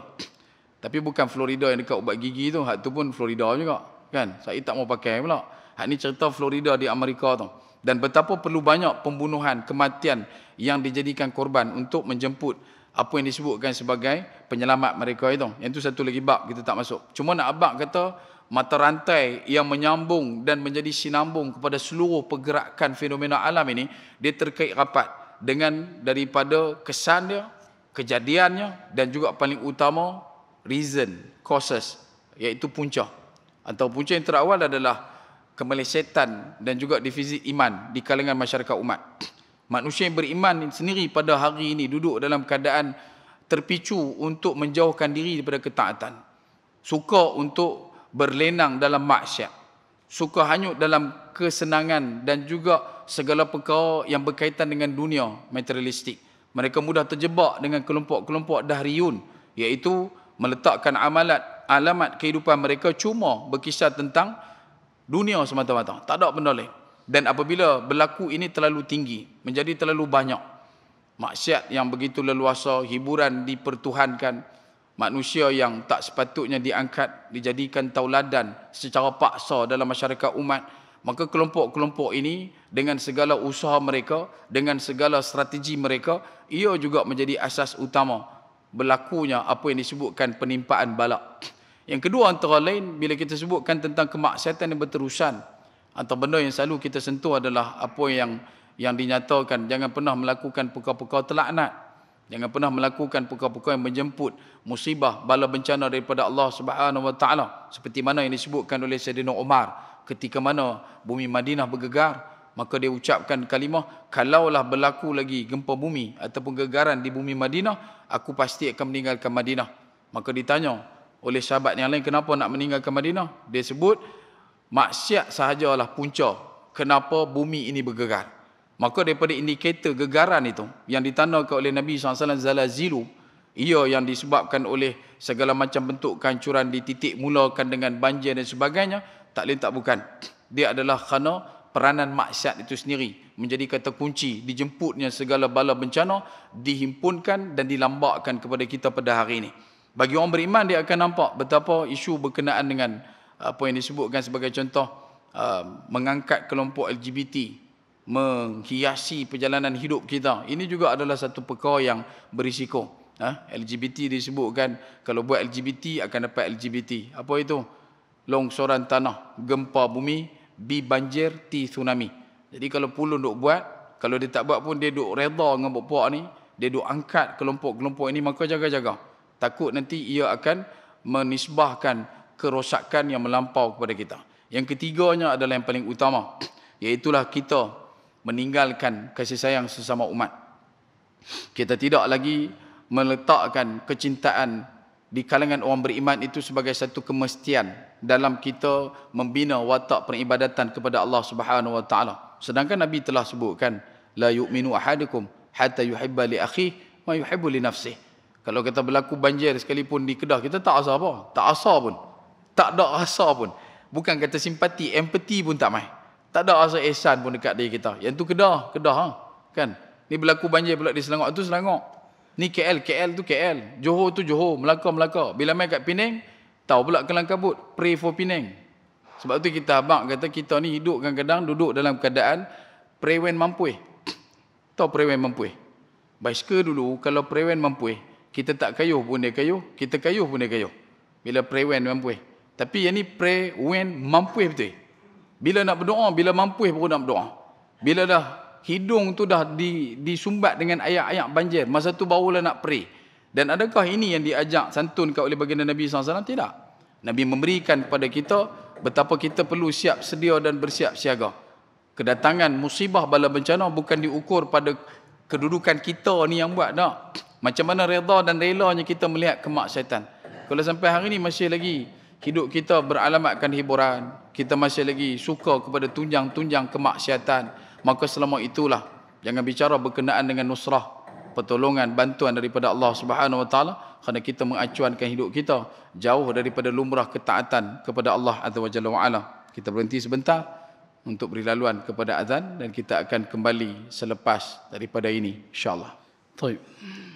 Tapi bukan Florida yang dekat ubat gigi tu. Hak tu pun Florida juga. Kan? Saya tak mau pakai pula. Hak ni cerita Florida di Amerika tu. Dan betapa perlu banyak pembunuhan, kematian yang dijadikan korban untuk menjemput apa yang disebutkan sebagai penyelamat mereka itu. Yang itu satu lagi bab kita tak masuk. Cuma nak abang kata mata rantai yang menyambung dan menjadi sinambung kepada seluruh pergerakan fenomena alam ini, dia terkait rapat dengan daripada kesan dia, kejadiannya, dan juga paling utama reason, causes, iaitu punca. Atau punca yang terawal adalah kemelesetan dan juga defisit iman di kalangan masyarakat umat. Manusia yang beriman sendiri pada hari ini duduk dalam keadaan terpicu untuk menjauhkan diri daripada ketaatan. Suka untuk berlenang dalam maksiat. Suka hanyut dalam kesenangan dan juga segala perkara yang berkaitan dengan dunia materialistik. Mereka mudah terjebak dengan kelompok-kelompok dahriyun, iaitu meletakkan alamat kehidupan mereka cuma berkisar tentang dunia semata-mata. Tak ada benda lain. Dan apabila berlaku ini terlalu tinggi, menjadi terlalu banyak, maksiat yang begitu leluasa, hiburan dipertuhankan, manusia yang tak sepatutnya diangkat, dijadikan tauladan secara paksa dalam masyarakat umat, maka kelompok-kelompok ini dengan segala usaha mereka, dengan segala strategi mereka, ia juga menjadi asas utama berlakunya apa yang disebutkan penimpaan bala. Yang kedua antara lain, bila kita sebutkan tentang kemaksiatan yang berterusan, atau benda yang selalu kita sentuh adalah apa yang dinyatakan, jangan pernah melakukan perkara-perkara terlaknat, jangan pernah melakukan perkara-perkara yang menjemput musibah, bala bencana daripada Allah Subhanahu Wa Taala, seperti mana yang disebutkan oleh Sayyidina Umar ketika mana bumi Madinah bergegar, maka dia ucapkan kalimah, kalaulah berlaku lagi gempa bumi ataupun gegaran di bumi Madinah, aku pasti akan meninggalkan Madinah. Maka ditanya oleh sahabat yang lain, kenapa nak meninggalkan Madinah? Dia sebut, maksiat sahajalah punca kenapa bumi ini bergegar. Maka daripada indikator gegaran itu yang ditandakan oleh Nabi SAW, zalazilu, ia yang disebabkan oleh segala macam bentuk kehancuran, dititik mulakan dengan banjir dan sebagainya, tak lain tak bukan, dia adalah kerana peranan maksiat itu sendiri menjadi kata kunci dijemputnya segala bala bencana, dihimpunkan dan dilambakkan kepada kita pada hari ini. Bagi orang beriman, dia akan nampak betapa isu berkenaan dengan apa yang disebutkan sebagai contoh, mengangkat kelompok LGBT, menghiasi perjalanan hidup kita. Ini juga adalah satu perkara yang berisiko. LGBT disebutkan, kalau buat LGBT akan dapat LGBT. Apa itu? Longsoran tanah, gempa bumi, B banjir, T tsunami. Jadi kalau pulun duk buat, kalau dia tak buat pun dia duk reda dengan puak ni, dia duk angkat kelompok-kelompok ini, maka jaga-jaga. Takut nanti ia akan menisbahkan kerosakan yang melampau kepada kita. Yang ketiganya adalah yang paling utama, iaitulah kita meninggalkan kasih sayang sesama umat. Kita tidak lagi meletakkan kecintaan di kalangan orang beriman itu sebagai satu kemestian dalam kita membina watak peribadatan kepada Allah Subhanahu Wa Taala. Sedangkan Nabi telah sebutkan, la yu'minu ahadukum hatta yuhibba li akhihi ma yuhibbu li nafsihi. Kalau kita berlaku banjir sekalipun di Kedah, kita tak rasa apa, tak rasa pun. Tak ada rasa pun. Bukan kata simpati, empati pun tak main. Tak ada rasa ihsan pun dekat diri kita. Yang tu Kedah kan. Ni berlaku banjir pula di Selangor, tu Selangor. Ni KL tu KL. Johor tu Johor, Melaka. Bila main kat Penang, tahu pula kelang kabut, pray for Penang. Sebab tu kita abang kata kita ni hidup kadang-kadang duduk dalam keadaan prewen mampuih. Tahu prewen mampuih? Basikal dulu kalau prewen mampuih, kita tak kayuh pun dia kayuh, kita kayuh pun dia kayuh. Bila prewen mampuih. Tapi yang ni pray when mampu betul. Bila nak berdoa, bila mampu baru nak berdoa. Bila dah hidung tu dah disumbat dengan ayat-ayat banjir, masa tu barulah nak pray. Dan adakah ini yang diajak santunkan oleh baginda Nabi SAW? Tidak. Nabi memberikan kepada kita betapa kita perlu siap sedia dan bersiap siaga. Kedatangan musibah bala bencana bukan diukur pada kedudukan kita ni yang buat, tak. Macam mana reda dan relanya kita melihat kemaksiatan. Kalau sampai hari ni masih lagi hidup kita beralamatkan hiburan, kita masih lagi suka kepada tunjang-tunjang kemaksiatan, maka selama itulah jangan bicara berkenaan dengan nusrah, pertolongan, bantuan daripada Allah Subhanahu Wa Taala, kerana kita mengacuankan hidup kita jauh daripada lumrah ketaatan kepada Allah Azza wa Jalla wa Ala. Kita berhenti sebentar untuk beri laluan kepada azan dan kita akan kembali selepas daripada ini, insya-Allah. Baik.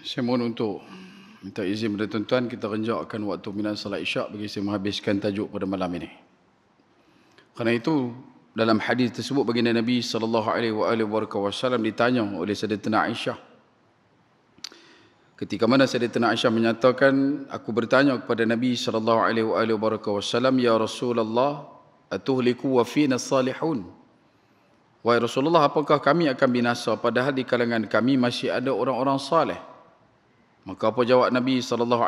Saya mohon untuk minta izin kepada tuan-tuan, kita renjakkan waktu minat salat isyak bagi saya menghabiskan tajuk pada malam ini. Kerana itu dalam hadis tersebut baginda Nabi sallallahu alaihi wasallam ditanya oleh Sayyidatina Aisyah, Ketika mana Sayyidatina Aisyah menyatakan, aku bertanya kepada Nabi SAW, ya Rasulullah, atuhliku wa fina salihun. Wahai Rasulullah, apakah kami akan binasa padahal di kalangan kami masih ada orang-orang saleh? Maka apa jawab Nabi SAW?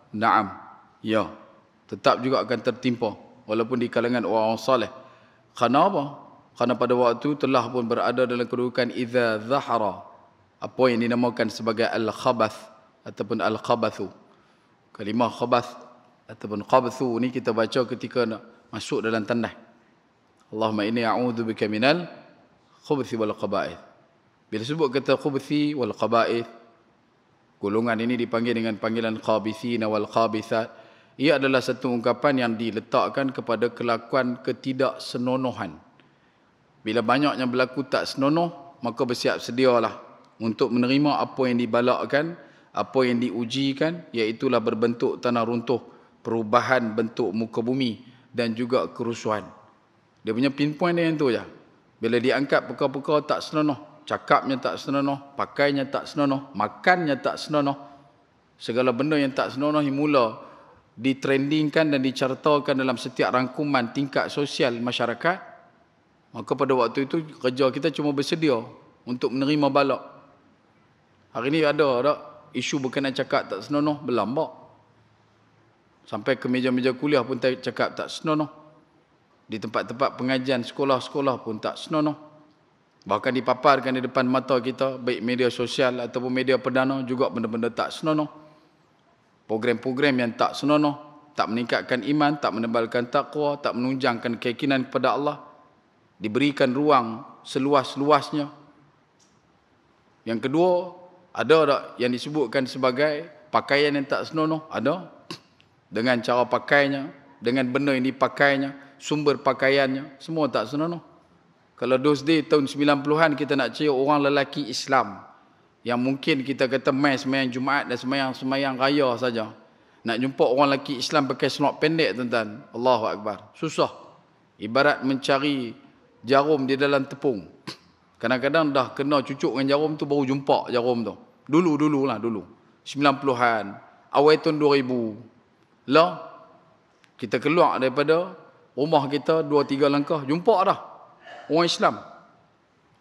Naam, ya, tetap juga akan tertimpa walaupun di kalangan orang-orang saleh. Kerana apa? Kerana pada waktu telah pun berada dalam kedudukan idza zahara, apa yang dinamakan sebagai al-khabath ataupun al-khabathu. Kalimah khabath ataupun khabathu ni kita baca ketika nak masuk dalam tandas. Allahumma inni a'udzubika minal khubuthi wal qaba'ith. Bila sebut kata khubuthi wal qaba'ith, golongan ini dipanggil dengan panggilan khabithina wal khabithat. Ia adalah satu ungkapan yang diletakkan kepada kelakuan ketidaksenonohan. Bila banyaknya berlaku tak senonoh, maka bersiap sedialah untuk menerima apa yang dibalakkan, apa yang diujikan, iaitulah berbentuk tanah runtuh, perubahan bentuk muka bumi dan juga kerusuhan. Dia punya pinpoint dia yang tu je. Bila diangkat perkara-perkara tak senonoh, cakapnya tak senonoh, pakainya tak senonoh, makannya tak senonoh, segala benda yang tak senonoh yang mula ditrendingkan dan dicartakan dalam setiap rangkuman tingkat sosial masyarakat, maka pada waktu itu kerja kita cuma bersedia untuk menerima balak. Hari ni ada tak isu berkenaan cakap tak senonoh berlambak. Sampai ke meja-meja kuliah pun cakap tak senonoh. Di tempat-tempat pengajian sekolah-sekolah pun tak senonoh. Bahkan dipaparkan di depan mata kita, baik media sosial ataupun media perdana juga benda-benda tak senonoh. Program-program yang tak senonoh, tak meningkatkan iman, tak menebalkan taqwa, tak menunjangkan keyakinan kepada Allah, diberikan ruang seluas-luasnya. Yang kedua, ada tak yang disebutkan sebagai pakaian yang tak senonoh? Ada. Dengan cara pakainya, dengan benda yang dipakainya, sumber pakaiannya, semua tak senonoh. Kalau those day tahun 90-an kita nak cari orang lelaki Islam yang mungkin kita kata mai sembahyang Jumaat dan sembahyang raya saja. Nak jumpa orang lelaki Islam pakai selok pendek, tuan-tuan, Allahu Akbar, susah. Ibarat mencari jarum di dalam tepung. Kadang-kadang dah kena cucuk dengan jarum tu baru jumpa jarum tu. Dulu. 90-an, awal tahun 2000. Lah, kita keluar daripada rumah kita 2-3 langkah, jumpa dah orang Islam.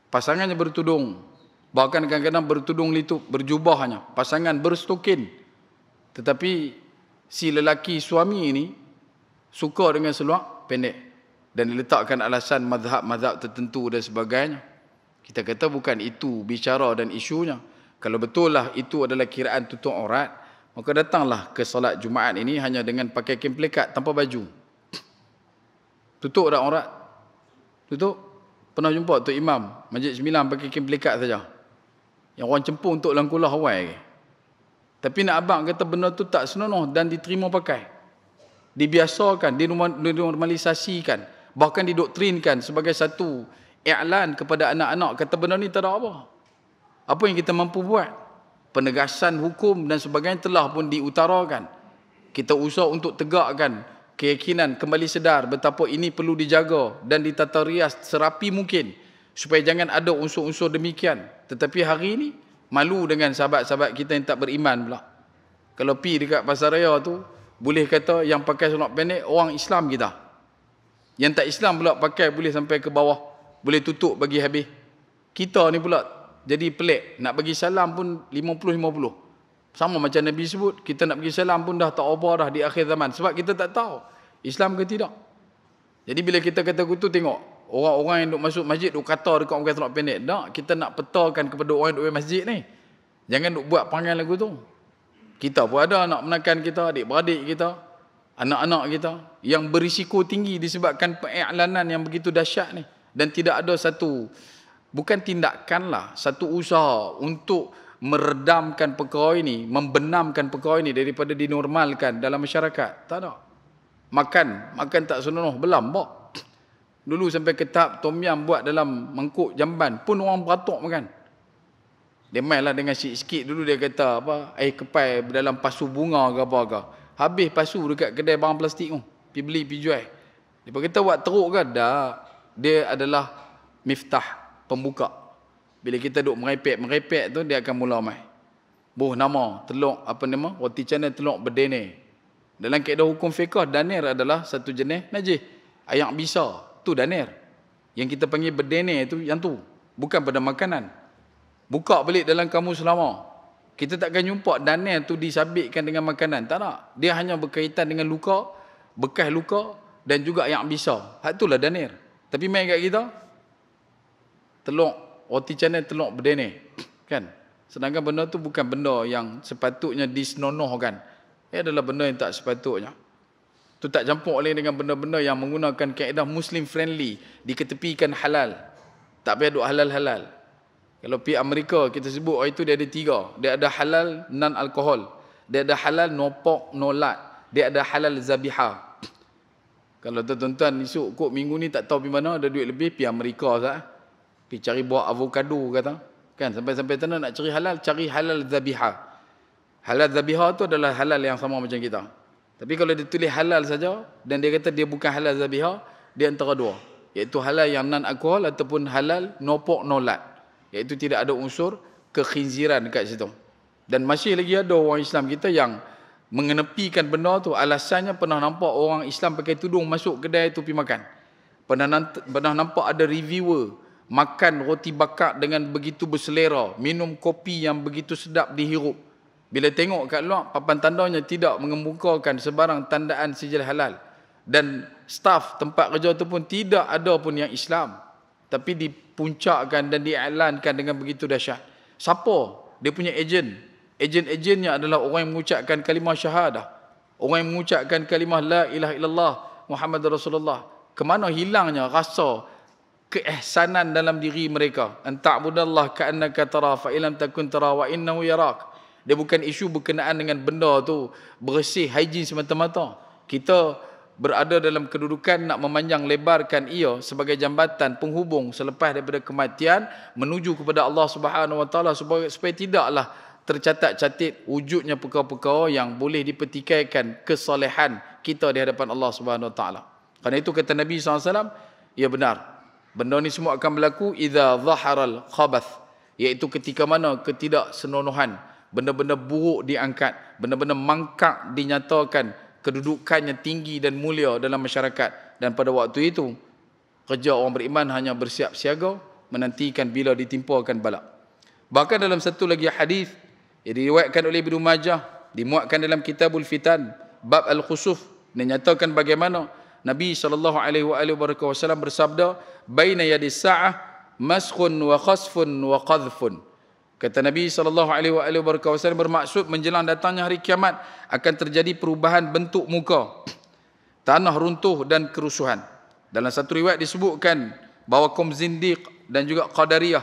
Pasangannya bertudung. Bahkan kadang-kadang bertudung litup, berjubahnya. Pasangan berstokin. Tetapi si lelaki suami ini suka dengan seluar pendek. Dan diletakkan alasan mazhab-mazhab tertentu dan sebagainya. Kita kata bukan itu bicara dan isunya. Kalau betul lah itu adalah kiraan tutup aurat, maka datanglah ke solat Jumaat ini hanya dengan pakai kain pelikat tanpa baju. Tutup tak aurat? Tutup? Pernah jumpa Tok Imam Masjid Sembilan pakai kain pelikat saja. Yang orang cempur untuk langkulah awal. Tapi nak abang kata benda tu tak senonoh dan diterima pakai. Dibiasakan, dinormalisasikan, bahkan didoktrinkan sebagai satu i'lan kepada anak-anak, kata benda ni tak ada apa. Apa yang kita mampu buat? Penegasan hukum dan sebagainya telah pun diutarakan. Kita usaha untuk tegakkan keyakinan, kembali sedar betapa ini perlu dijaga dan ditata rias serapi mungkin supaya jangan ada unsur-unsur demikian. Tetapi hari ini malu dengan sahabat-sahabat kita yang tak beriman pula. Kalau pi dekat pasar raya tu, boleh kata yang pakai seluar pendek orang Islam kita. Yang tak Islam pula pakai boleh sampai ke bawah, boleh tutup bagi habis. Kita ni pula jadi pelik, nak bagi salam pun 50-50. Sama macam Nabi sebut, kita nak bagi salam pun dah tak apa dah di akhir zaman. Sebab kita tak tahu Islam ke tidak. Jadi bila kita kata gitu, tengok orang-orang yang duk masuk masjid duk kata dekat orang pakai seluar pendek. Tak, kita nak petakan kepada orang yang duk masjid ni. Jangan duk buat perangai lagu tu. Kita pun ada anak menakan kita, adik-beradik kita, anak-anak kita yang berisiko tinggi disebabkan pengiklanan yang begitu dahsyat ni. Dan tidak ada satu, bukan tindakan lah, satu usaha untuk meredamkan perkara ini, membenamkan perkara ini daripada dinormalkan dalam masyarakat. Tak ada. Makan tak senonoh, berlambak. Dulu sampai ke tahap tom yam buat dalam mangkuk jamban pun orang beratuk makan. Dia mainlah dengan sikit-sikit dulu, dia kata apa, air kepai dalam pasu bunga ke apa ke. Habis pasu dekat kedai barang plastik tu. Pergi beli, pergi jual. Dia kata buat teruk ke? Tak. Dia adalah miftah, pembuka. Bila kita duk merepek tu, dia akan mula mai. nama teluk apa nama roti canai teluk berdene. Dalam kaedah hukum fiqh, danir adalah satu jenis najis. Ayak bisa tu danir. Yang kita panggil berdene tu yang tu, bukan pada makanan. Buka balik dalam kamus lama, kita takkan jumpa danir tu disabitkan dengan makanan. Tak nak. Dia hanya berkaitan dengan luka, bekas luka dan juga yang bisa. Hak itulah danir. Tapi main kat kita, teluk roti canai teluk berdene. Kan? Sedangkan benda tu bukan benda yang sepatutnya disenonohkan. Ia adalah benda yang tak sepatutnya. Tu tak campur oleh dengan benda-benda yang menggunakan kaedah Muslim friendly, diketepikan halal. Tak payah duk halal-halal. Kalau pergi Amerika, kita sebut itu dia ada 3. Dia ada halal non-alkohol. Dia ada halal no pork, no lard. Dia ada halal zabiha. Kalau tuan-tuan esok kok minggu ni tak tahu pergi mana, ada duit lebih, pergi Amerika sah. Pergi cari buah avocado kata. Kan sampai-sampai sana nak cari halal zabiha. Halal zabiha tu adalah halal yang sama macam kita. Tapi kalau dia tulis halal saja dan dia kata dia bukan halal zabiha, dia antara dua. Iaitu halal yang non-alkohol ataupun halal no pork, no lard. Iaitu tidak ada unsur kekhinziran dekat situ. Dan masih lagi ada orang Islam kita yang mengenepikan benda tu. Alasannya pernah nampak orang Islam pakai tudung masuk kedai tu pergi makan. Pernah nampak ada reviewer makan roti bakar dengan begitu berselera, minum kopi yang begitu sedap dihirup. Bila tengok kat luar, papan tandanya tidak mengemukakan sebarang tandaan sijil halal. Dan staf tempat kerja tu pun tidak ada pun yang Islam. Tapi dipuncakkan dan diiklankan dengan begitu dahsyat. Siapa? Dia punya ejen. Ejen-ejennya adalah orang yang mengucapkan kalimah syahadah. Orang yang mengucapkan kalimah la ilaha illallah Muhammad Rasulullah. Kemana hilangnya rasa keihsanan dalam diri mereka? Anta'budallah ka'annaka tara fa illam takun tara wa innahu yarak. Dia bukan isu berkenaan dengan benda tu bersih, hygiene semata-mata. Kita berada dalam kedudukan nak memanjang lebarkan ia sebagai jambatan penghubung selepas daripada kematian menuju kepada Allah Subhanahu Wa Taala supaya tidaklah tercatat-catat wujudnya perkara-perkara yang boleh dipertikaikan kesalehan kita di hadapan Allah Subhanahu Wa Taala. Kerana itu kata Nabi SAW, ya benar. Benda ni semua akan berlaku idza zaharal khabath, iaitu ketika mana ketidaksenonohan, benda-benda buruk diangkat, benda-benda mangkak dinyatakan, kedudukannya tinggi dan mulia dalam masyarakat. Dan pada waktu itu, kerja orang beriman hanya bersiap siaga, menantikan bila ditimpakan bala. Bahkan dalam satu lagi hadis yang diriwayatkan oleh Ibnu Majah, dimuatkan dalam Kitabul Fitan, bab Al-Khusuf, menyatakan bagaimana Nabi SAW bersabda, baina yadis sa'ah maskhun wa khasfun wa qadhfun. Kata Nabi SAW bermaksud menjelang datangnya hari kiamat akan terjadi perubahan bentuk muka, tanah runtuh dan kerusuhan. Dalam satu riwayat disebutkan bahawa kaum zindiq dan juga qadariyah.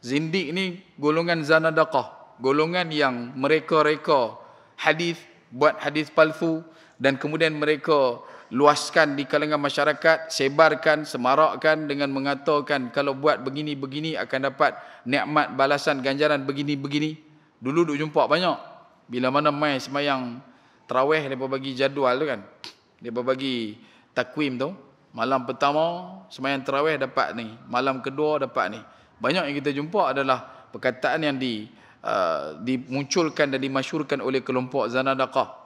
Zindiq ni golongan zanadaqah, golongan yang mereka reka hadis, buat hadis palsu dan kemudian mereka luaskan di kalangan masyarakat, sebarkan, semarakkan dengan mengatakan kalau buat begini-begini akan dapat nikmat balasan ganjaran begini-begini. Dulu duk jumpa banyak. Bila mana mai semayang tarawih, mereka bagi jadual tu kan. Mereka bagi takwim tu. Malam pertama semayang tarawih dapat ni. Malam kedua dapat ni. Banyak yang kita jumpa adalah perkataan yang dimunculkan dan dimasyurkan oleh kelompok zanadaqah,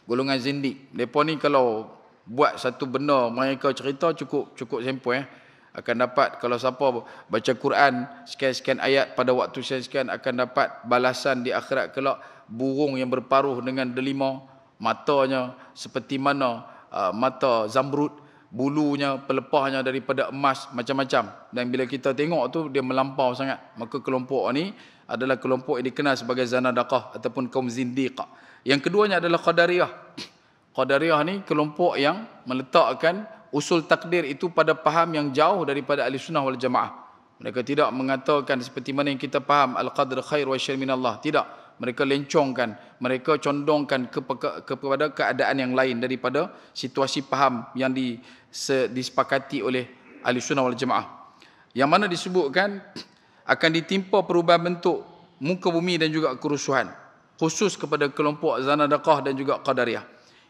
golongan zindik. Mereka ni kalau buat satu benda, mereka cerita cukup sampel akan dapat, kalau siapa baca Quran sekian-sekian ayat pada waktu sekian akan dapat balasan di akhirat kelak, burung yang berparuh dengan delima, matanya seperti mana mata zamrud, bulunya pelepahnya daripada emas, macam-macam. Dan bila kita tengok tu dia melampau sangat, maka kelompok ni adalah kelompok yang dikenal sebagai zanadaqah ataupun kaum zindiqah. Yang keduanya adalah qadariyah. Qadariyah ni kelompok yang meletakkan usul takdir itu pada faham yang jauh daripada ahli sunnah wal jamaah. Mereka tidak mengatakan seperti mana yang kita faham al-qadr khair wa syarr minallah. Tidak. Mereka lencongkan, mereka condongkan kepada keadaan yang lain daripada situasi faham yang disepakati oleh ahli sunnah wal jamaah. Yang mana disebutkan akan ditimpa perubahan bentuk muka bumi dan juga kerusuhan, khusus kepada kelompok zanadaqah dan juga qadariyah.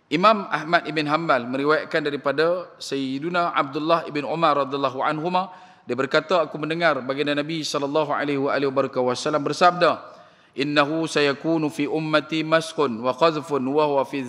Imam Ahmad ibn Hanbal meriwayatkan daripada Sayyiduna Abdullah ibn Umar radhiyallahu anhuma, dia berkata, aku mendengar baginda Nabi sallallahu alaihi wasallam bersabda, innahu sayakunu fi ummati maskhun wa qadhfun wa huwa fi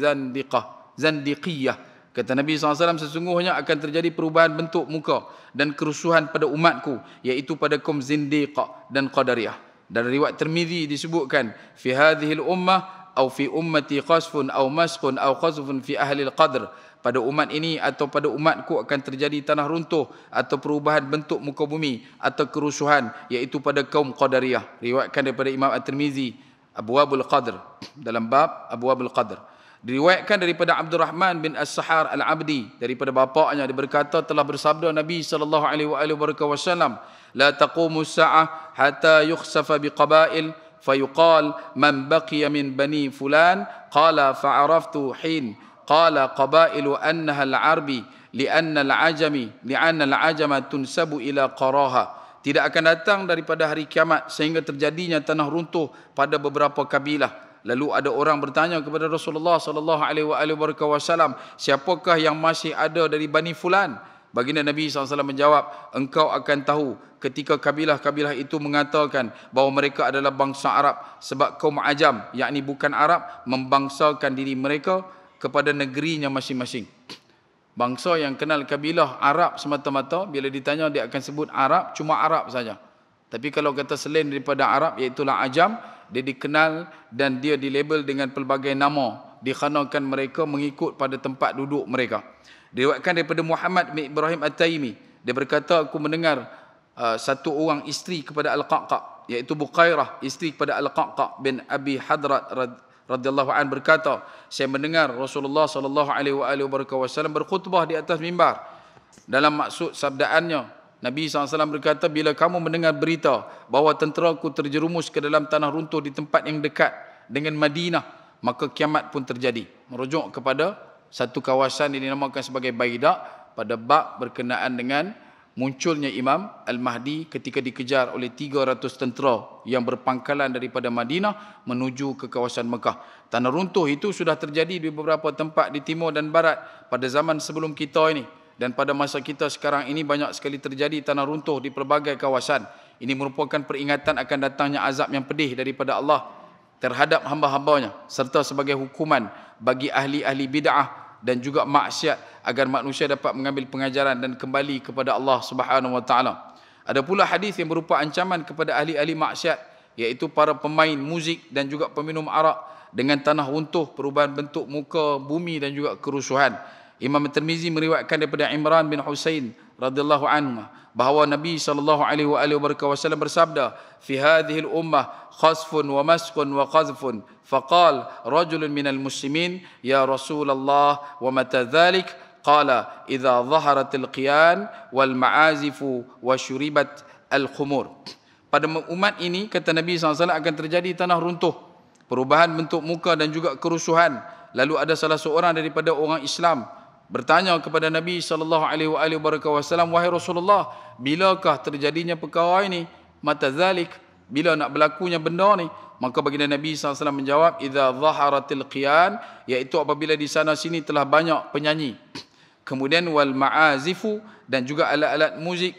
zandiqiyah. Kata Nabi SAW, sesungguhnya akan terjadi perubahan bentuk muka dan kerusuhan pada umatku, iaitu pada kaum zindiqah dan qadariyah. Dan riwayat Tirmizi disebutkan, fi hadhil ummah atau fi ummati qasfun atau maskhun atau qazfun fi ahli al-qadr. Pada umat ini atau pada umatku akan terjadi tanah runtuh atau perubahan bentuk muka bumi atau kerusuhan, iaitu pada kaum qadariyah. Riwayatkan daripada Imam At-Tirmizi, Abwabul Qadr, dalam bab Abwabul Qadr. Diriwayatkan daripada Abdurrahman bin As-Sahar Al-Abdi, daripada bapaknya, dia berkata, telah bersabda Nabi SAW, la taqumu as-sa'ah hatta yukhsafa biqabail fayuqal man baqiya min bani fulan qala fa'araftu hin qala qabailu annaha al-arbi li'anna al-ajama tunsabu ila qaraha. Tidak akan datang daripada hari kiamat sehingga terjadinya tanah runtuh pada beberapa kabilah. Lalu ada orang bertanya kepada Rasulullah SAW, siapakah yang masih ada dari Bani Fulan? Baginda Nabi SAW menjawab, engkau akan tahu ketika kabilah-kabilah itu mengatakan bahawa mereka adalah bangsa Arab, sebab kaum Ajam, yakni bukan Arab, membangsakan diri mereka kepada negerinya masing-masing. Bangsa yang kenal kabilah Arab semata-mata, bila ditanya dia akan sebut Arab, cuma Arab saja. Tapi kalau kata selain daripada Arab, iaitulah Ajam, dia dikenal dan dia dilabel dengan pelbagai nama, dikarenakan mereka mengikut pada tempat duduk mereka. Diriwayatkan daripada Muhammad bin Ibrahim At-Taimi, dia berkata, aku mendengar satu orang isteri kepada Al-Qaqqa, iaitu Buqairah, isteri kepada Al-Qaqqa bin Abi Hadrat radhiyallahu an, berkata, saya mendengar Rasulullah SAW berkhutbah di atas mimbar. Dalam maksud sabdaannya, Nabi SAW berkata, bila kamu mendengar berita bahawa tenteraku terjerumus ke dalam tanah runtuh di tempat yang dekat dengan Madinah, maka kiamat pun terjadi. Merujuk kepada satu kawasan yang dinamakan sebagai Baidah pada bab berkenaan dengan munculnya Imam Al-Mahdi ketika dikejar oleh 300 tentera yang berpangkalan daripada Madinah menuju ke kawasan Mekah. Tanah runtuh itu sudah terjadi di beberapa tempat di timur dan barat pada zaman sebelum kita ini. Dan pada masa kita sekarang ini banyak sekali terjadi tanah runtuh di pelbagai kawasan. Ini merupakan peringatan akan datangnya azab yang pedih daripada Allah terhadap hamba-hambanya, serta sebagai hukuman bagi ahli-ahli bid'ah dan juga maksiat, agar manusia dapat mengambil pengajaran dan kembali kepada Allah Subhanahu wa taala. Ada pula hadis yang berupa ancaman kepada ahli-ahli maksiat, iaitu para pemain muzik dan juga peminum arak, dengan tanah runtuh, perubahan bentuk muka bumi dan juga kerusuhan. Imam Tirmizi meriwayatkan daripada Imran bin Husain radhiyallahu anhu bahawa Nabi SAW bersabda, fi hadhihi al-ummah khasfun wa maskhun wa qadhfun faqal rajulun minal muslimin ya Rasulullah wa mata dhalik qala idza dhaharatil qiyan wal ma'azifu wa syuribat al-khumur. Pada umat ini, kata Nabi SAW, akan terjadi tanah runtuh, perubahan bentuk muka dan juga kerusuhan. Lalu ada salah seorang daripada orang Islam bertanya kepada Nabi SAW, wahai Rasulullah, bilakah terjadinya perkara ini? Mata zalik, bila nak berlakunya benda ni? Maka baginda Nabi SAW menjawab, idza zaharatil qiyan, iaitu apabila di sana sini telah banyak penyanyi. Kemudian wal ma'azifu, dan juga alat-alat muzik,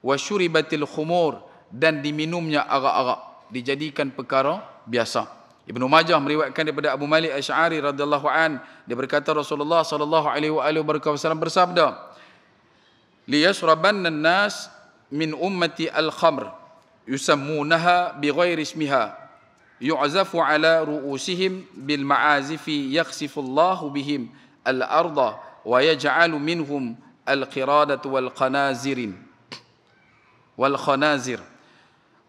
wa syuribatil khumur, dan diminumnya arak-arak, dijadikan perkara biasa. Ibnu Majah meriwayatkan daripada Abu Malik Asy'ari radhiyallahu an, dia berkata Rasulullah sallallahu alaihi wasallam bersabda, liyashrabanna an-nas min ummati al-khamr yusammunaha bighairi ismiha yu'zafu ala ru'usihim bil ma'azifi yakhsifu Allahu bihim al-arda wa yaj'alu minhum al-qiradatu wal khanazir.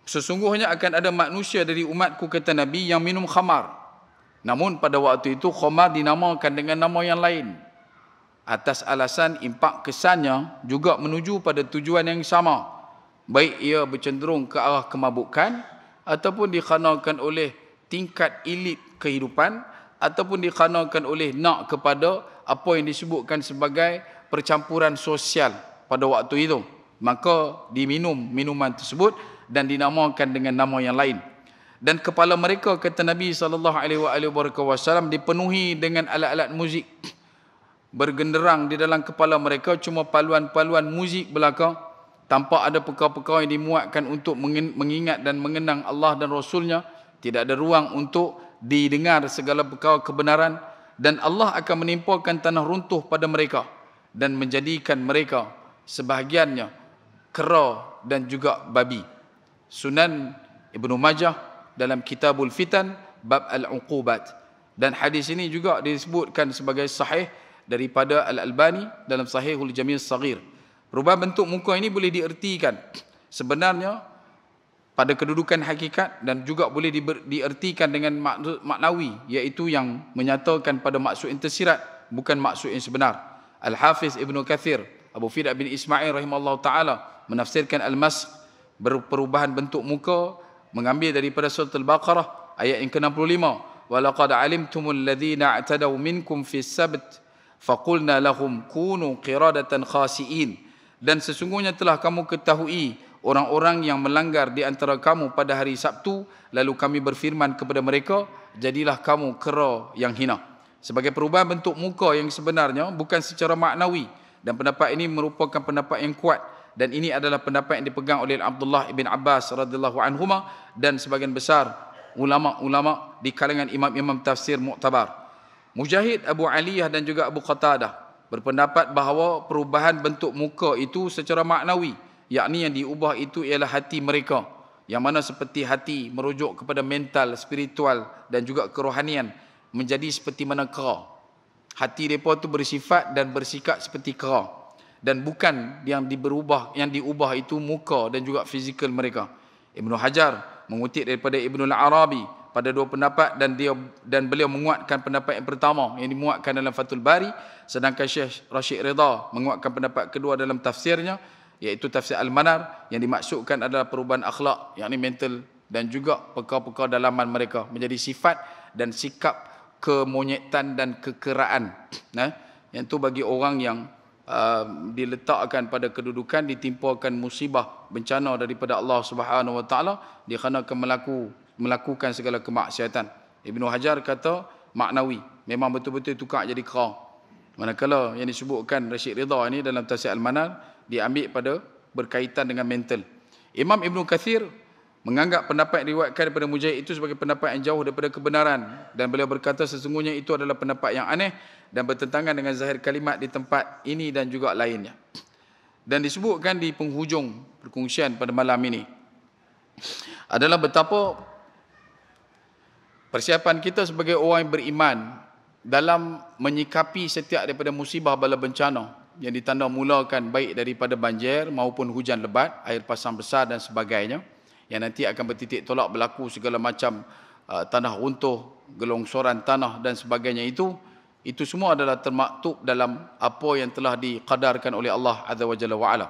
Sesungguhnya akan ada manusia dari umatku, kata Nabi, yang minum khamar. Namun pada waktu itu khamar dinamakan dengan nama yang lain, atas alasan impak kesannya juga menuju pada tujuan yang sama, baik ia bercenderung ke arah kemabukan, ataupun dikhanakan oleh tingkat elit kehidupan, ataupun dikhanakan oleh nak kepada apa yang disebutkan sebagai percampuran sosial pada waktu itu. Maka diminum minuman tersebut dan dinamakan dengan nama yang lain. Dan kepala mereka, kata Nabi SAW, dipenuhi dengan alat-alat muzik. Bergenderang di dalam kepala mereka cuma paluan-paluan muzik belaka, tanpa ada perkara-perkara yang dimuatkan untuk mengingat dan mengenang Allah dan Rasulnya, Tidak ada ruang untuk didengar segala perkara kebenaran, dan Allah akan menimpakan tanah runtuh pada mereka dan menjadikan mereka sebahagiannya kera dan juga babi. Sunan Ibnu Majah dalam Kitabul Fitan bab Al-Uqubat, dan hadis ini juga disebutkan sebagai sahih daripada Al-Albani dalam Sahihul Jami' As-Saghir. Perubahan bentuk muka ini boleh diertikan sebenarnya pada kedudukan hakikat, dan juga boleh diertikan dengan maksud maknawi, iaitu yang menyatakan pada maksud yang tersirat, bukan maksud yang sebenar. Al-Hafiz Ibnu Kathir, Abu Fida bin Ismail rahimahullah ta'ala menafsirkan Al-Masq, perubahan bentuk muka, mengambil daripada surah Al-Baqarah ayat yang ke-65. وَلَقَدْ عَلِمْتُمُ الَّذِينَ اعْتَدَوْا مِنْكُمْ فِي السَّبْتِ فَقُلْنَا لَهُمْ كُونُوا قِرَادَةً خَاسِئِينَ. Dan sesungguhnya telah kamu ketahui orang-orang yang melanggar di antara kamu pada hari Sabtu, lalu kami berfirman kepada mereka, jadilah kamu kera yang hina. Sebagai perubahan bentuk muka yang sebenarnya bukan secara maknawi, dan pendapat ini merupakan pendapat yang kuat, dan ini adalah pendapat yang dipegang oleh Abdullah ibn Abbas radhiyallahu anhuma dan sebagian besar ulama-ulama di kalangan imam-imam tafsir muktabar. Mujahid, Abu Aliyah dan juga Abu Qatadah berpendapat bahawa perubahan bentuk muka itu secara maknawi, yakni yang diubah itu ialah hati mereka, yang mana seperti hati merujuk kepada mental, spiritual dan juga kerohanian, menjadi seperti mana kera. Hati mereka itu bersifat dan bersikap seperti kera, dan bukan yang diubah itu muka dan juga fizikal mereka. Ibnu Hajar mengutip daripada Ibnu Al-Arabi pada dua pendapat, dan beliau menguatkan pendapat yang pertama yang dimuatkan dalam Fathul Bari, sedangkan Syekh Rashid Ridha menguatkan pendapat kedua dalam tafsirnya, iaitu tafsir Al-Manar, yang dimaksudkan adalah perubahan akhlak, yakni mental dan juga perkara-perkara dalaman mereka menjadi sifat dan sikap kemonyetan dan kekeraan. Yang itu bagi orang yang diletakkan pada kedudukan, ditimpakan musibah, bencana daripada Allah Subhanahu Wa Taala, dia kena melakukan segala kemaksiatan. Ibnu Hajar kata maknawi, memang betul-betul tukar jadi kera. Manakala yang disebutkan Rashid Ridha ini dalam tafsir Al-Manar diambil pada berkaitan dengan mental. Imam Ibnu Kathir menganggap pendapat yang diriwayatkan daripada Mujahid itu sebagai pendapat yang jauh daripada kebenaran, dan beliau berkata sesungguhnya itu adalah pendapat yang aneh dan bertentangan dengan zahir kalimat di tempat ini dan juga lainnya. Dan disebutkan di penghujung perkongsian pada malam ini adalah betapa persiapan kita sebagai orang yang beriman dalam menyikapi setiap daripada musibah bala bencana yang ditanda mulakan baik daripada banjir maupun hujan lebat, air pasang besar dan sebagainya, yang nanti akan bertitik tolak berlaku segala macam tanah runtuh, gelongsoran tanah dan sebagainya. Itu semua adalah termaktub dalam apa yang telah diqadarkan oleh Allah Azza wa Jalla wa Ala.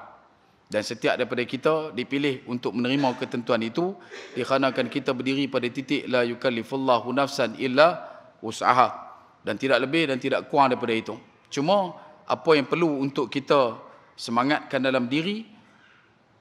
Dan setiap daripada kita dipilih untuk menerima ketentuan itu, dikarenakan kita berdiri pada titik la yukallifullahu nafsan illa wus'aha, dan tidak lebih dan tidak kurang daripada itu. Cuma apa yang perlu untuk kita semangatkan dalam diri,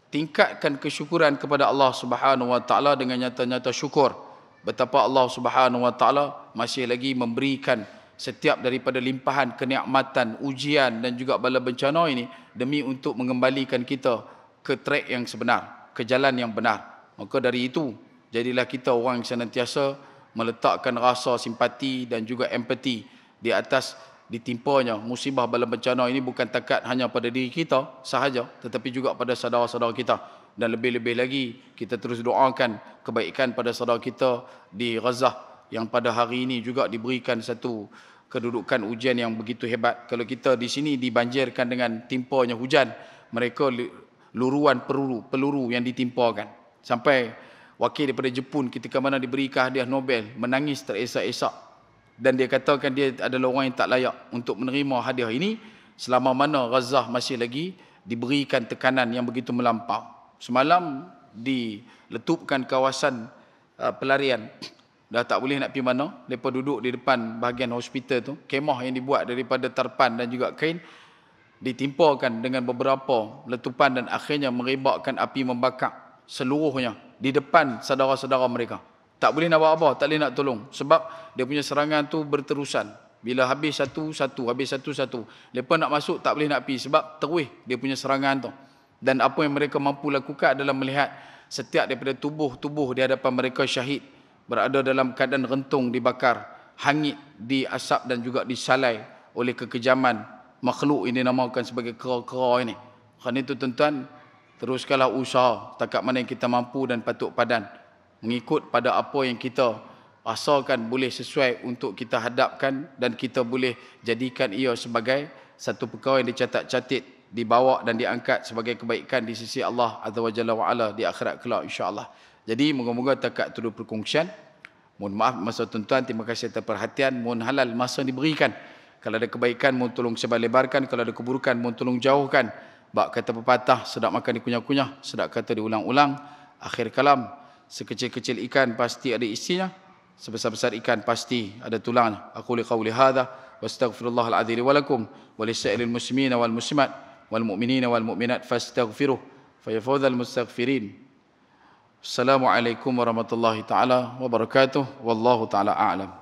tingkatkan kesyukuran kepada Allah Subhanahu Wa Taala dengan nyata-nyata syukur betapa Allah Subhanahu Wa Taala masih lagi memberikan setiap daripada limpahan kenikmatan, ujian dan juga bala bencana ini demi untuk mengembalikan kita ke track yang sebenar, ke jalan yang benar. Maka dari itu, jadilah kita orang yang senantiasa meletakkan rasa simpati dan juga empati di atas ditimpanya musibah bala bencana ini, bukan takat hanya pada diri kita sahaja, tetapi juga pada saudara-saudara kita. Dan lebih-lebih lagi kita terus doakan kebaikan pada saudara kita di Gaza yang pada hari ini juga diberikan satu kedudukan ujian yang begitu hebat. Kalau kita di sini dibanjirkan dengan timpanya hujan, mereka luruan peluru yang ditimpakan. Sampai wakil daripada Jepun ketika mana diberikan hadiah Nobel menangis teresak-esak, dan dia katakan dia adalah orang yang tak layak untuk menerima hadiah ini selama mana Gaza masih lagi diberikan tekanan yang begitu melampau. Semalam diletupkan kawasan pelarian, dah tak boleh nak pergi mana. Mereka duduk di depan bahagian hospital tu, kemah yang dibuat daripada tarpan dan juga kain ditimpakan dengan beberapa letupan, dan akhirnya merebakkan api membakar seluruhnya di depan saudara-saudara mereka. Tak boleh nak buat apa, tak boleh nak tolong, sebab dia punya serangan tu berterusan. Bila habis satu-satu, mereka nak masuk tak boleh nak pergi sebab terus dia punya serangan tu. Dan apa yang mereka mampu lakukan adalah melihat setiap daripada tubuh-tubuh di hadapan mereka syahid, berada dalam keadaan rentung dibakar, hangit diasap dan juga disalai oleh kekejaman makhluk ini dinamakan sebagai kera-kera ini. Kerana itu tuan-tuan, teruskanlah usaha setakat mana yang kita mampu dan patut padan, mengikut pada apa yang kita rasakan boleh sesuai untuk kita hadapkan, dan kita boleh jadikan ia sebagai satu perkara yang dicatat-catat, dibawa dan diangkat sebagai kebaikan di sisi Allah Azza wa Jalla wa Ala di akhirat kelak insya-Allah. Jadi moga-moga takat turut perkongsian. Mohon maaf masa tuan-tuan, terima kasih atas perhatian. Mohon halal masa yang diberikan. Kalau ada kebaikan mohon tolong sebar-lebarkan, kalau ada keburukan mohon tolong jauhkan. Bak kata pepatah, sedap makan dikunyah-kunyah, sedap kata diulang-ulang. Akhir kalam, sekecil-kecil ikan pasti ada isinya, sebesar-besar ikan pasti ada tulangnya. Aku liqauli hadza wa astaghfirullahal azim wa lakum wa lisa'ilil muslimina wal muslimat wal mu'minina wal mu'minat fastaghfiruh fa yafawzal mustaghfirin. Assalamualaikum warahmatullahi taala wabarakatuh. Wallahu taala a'lam.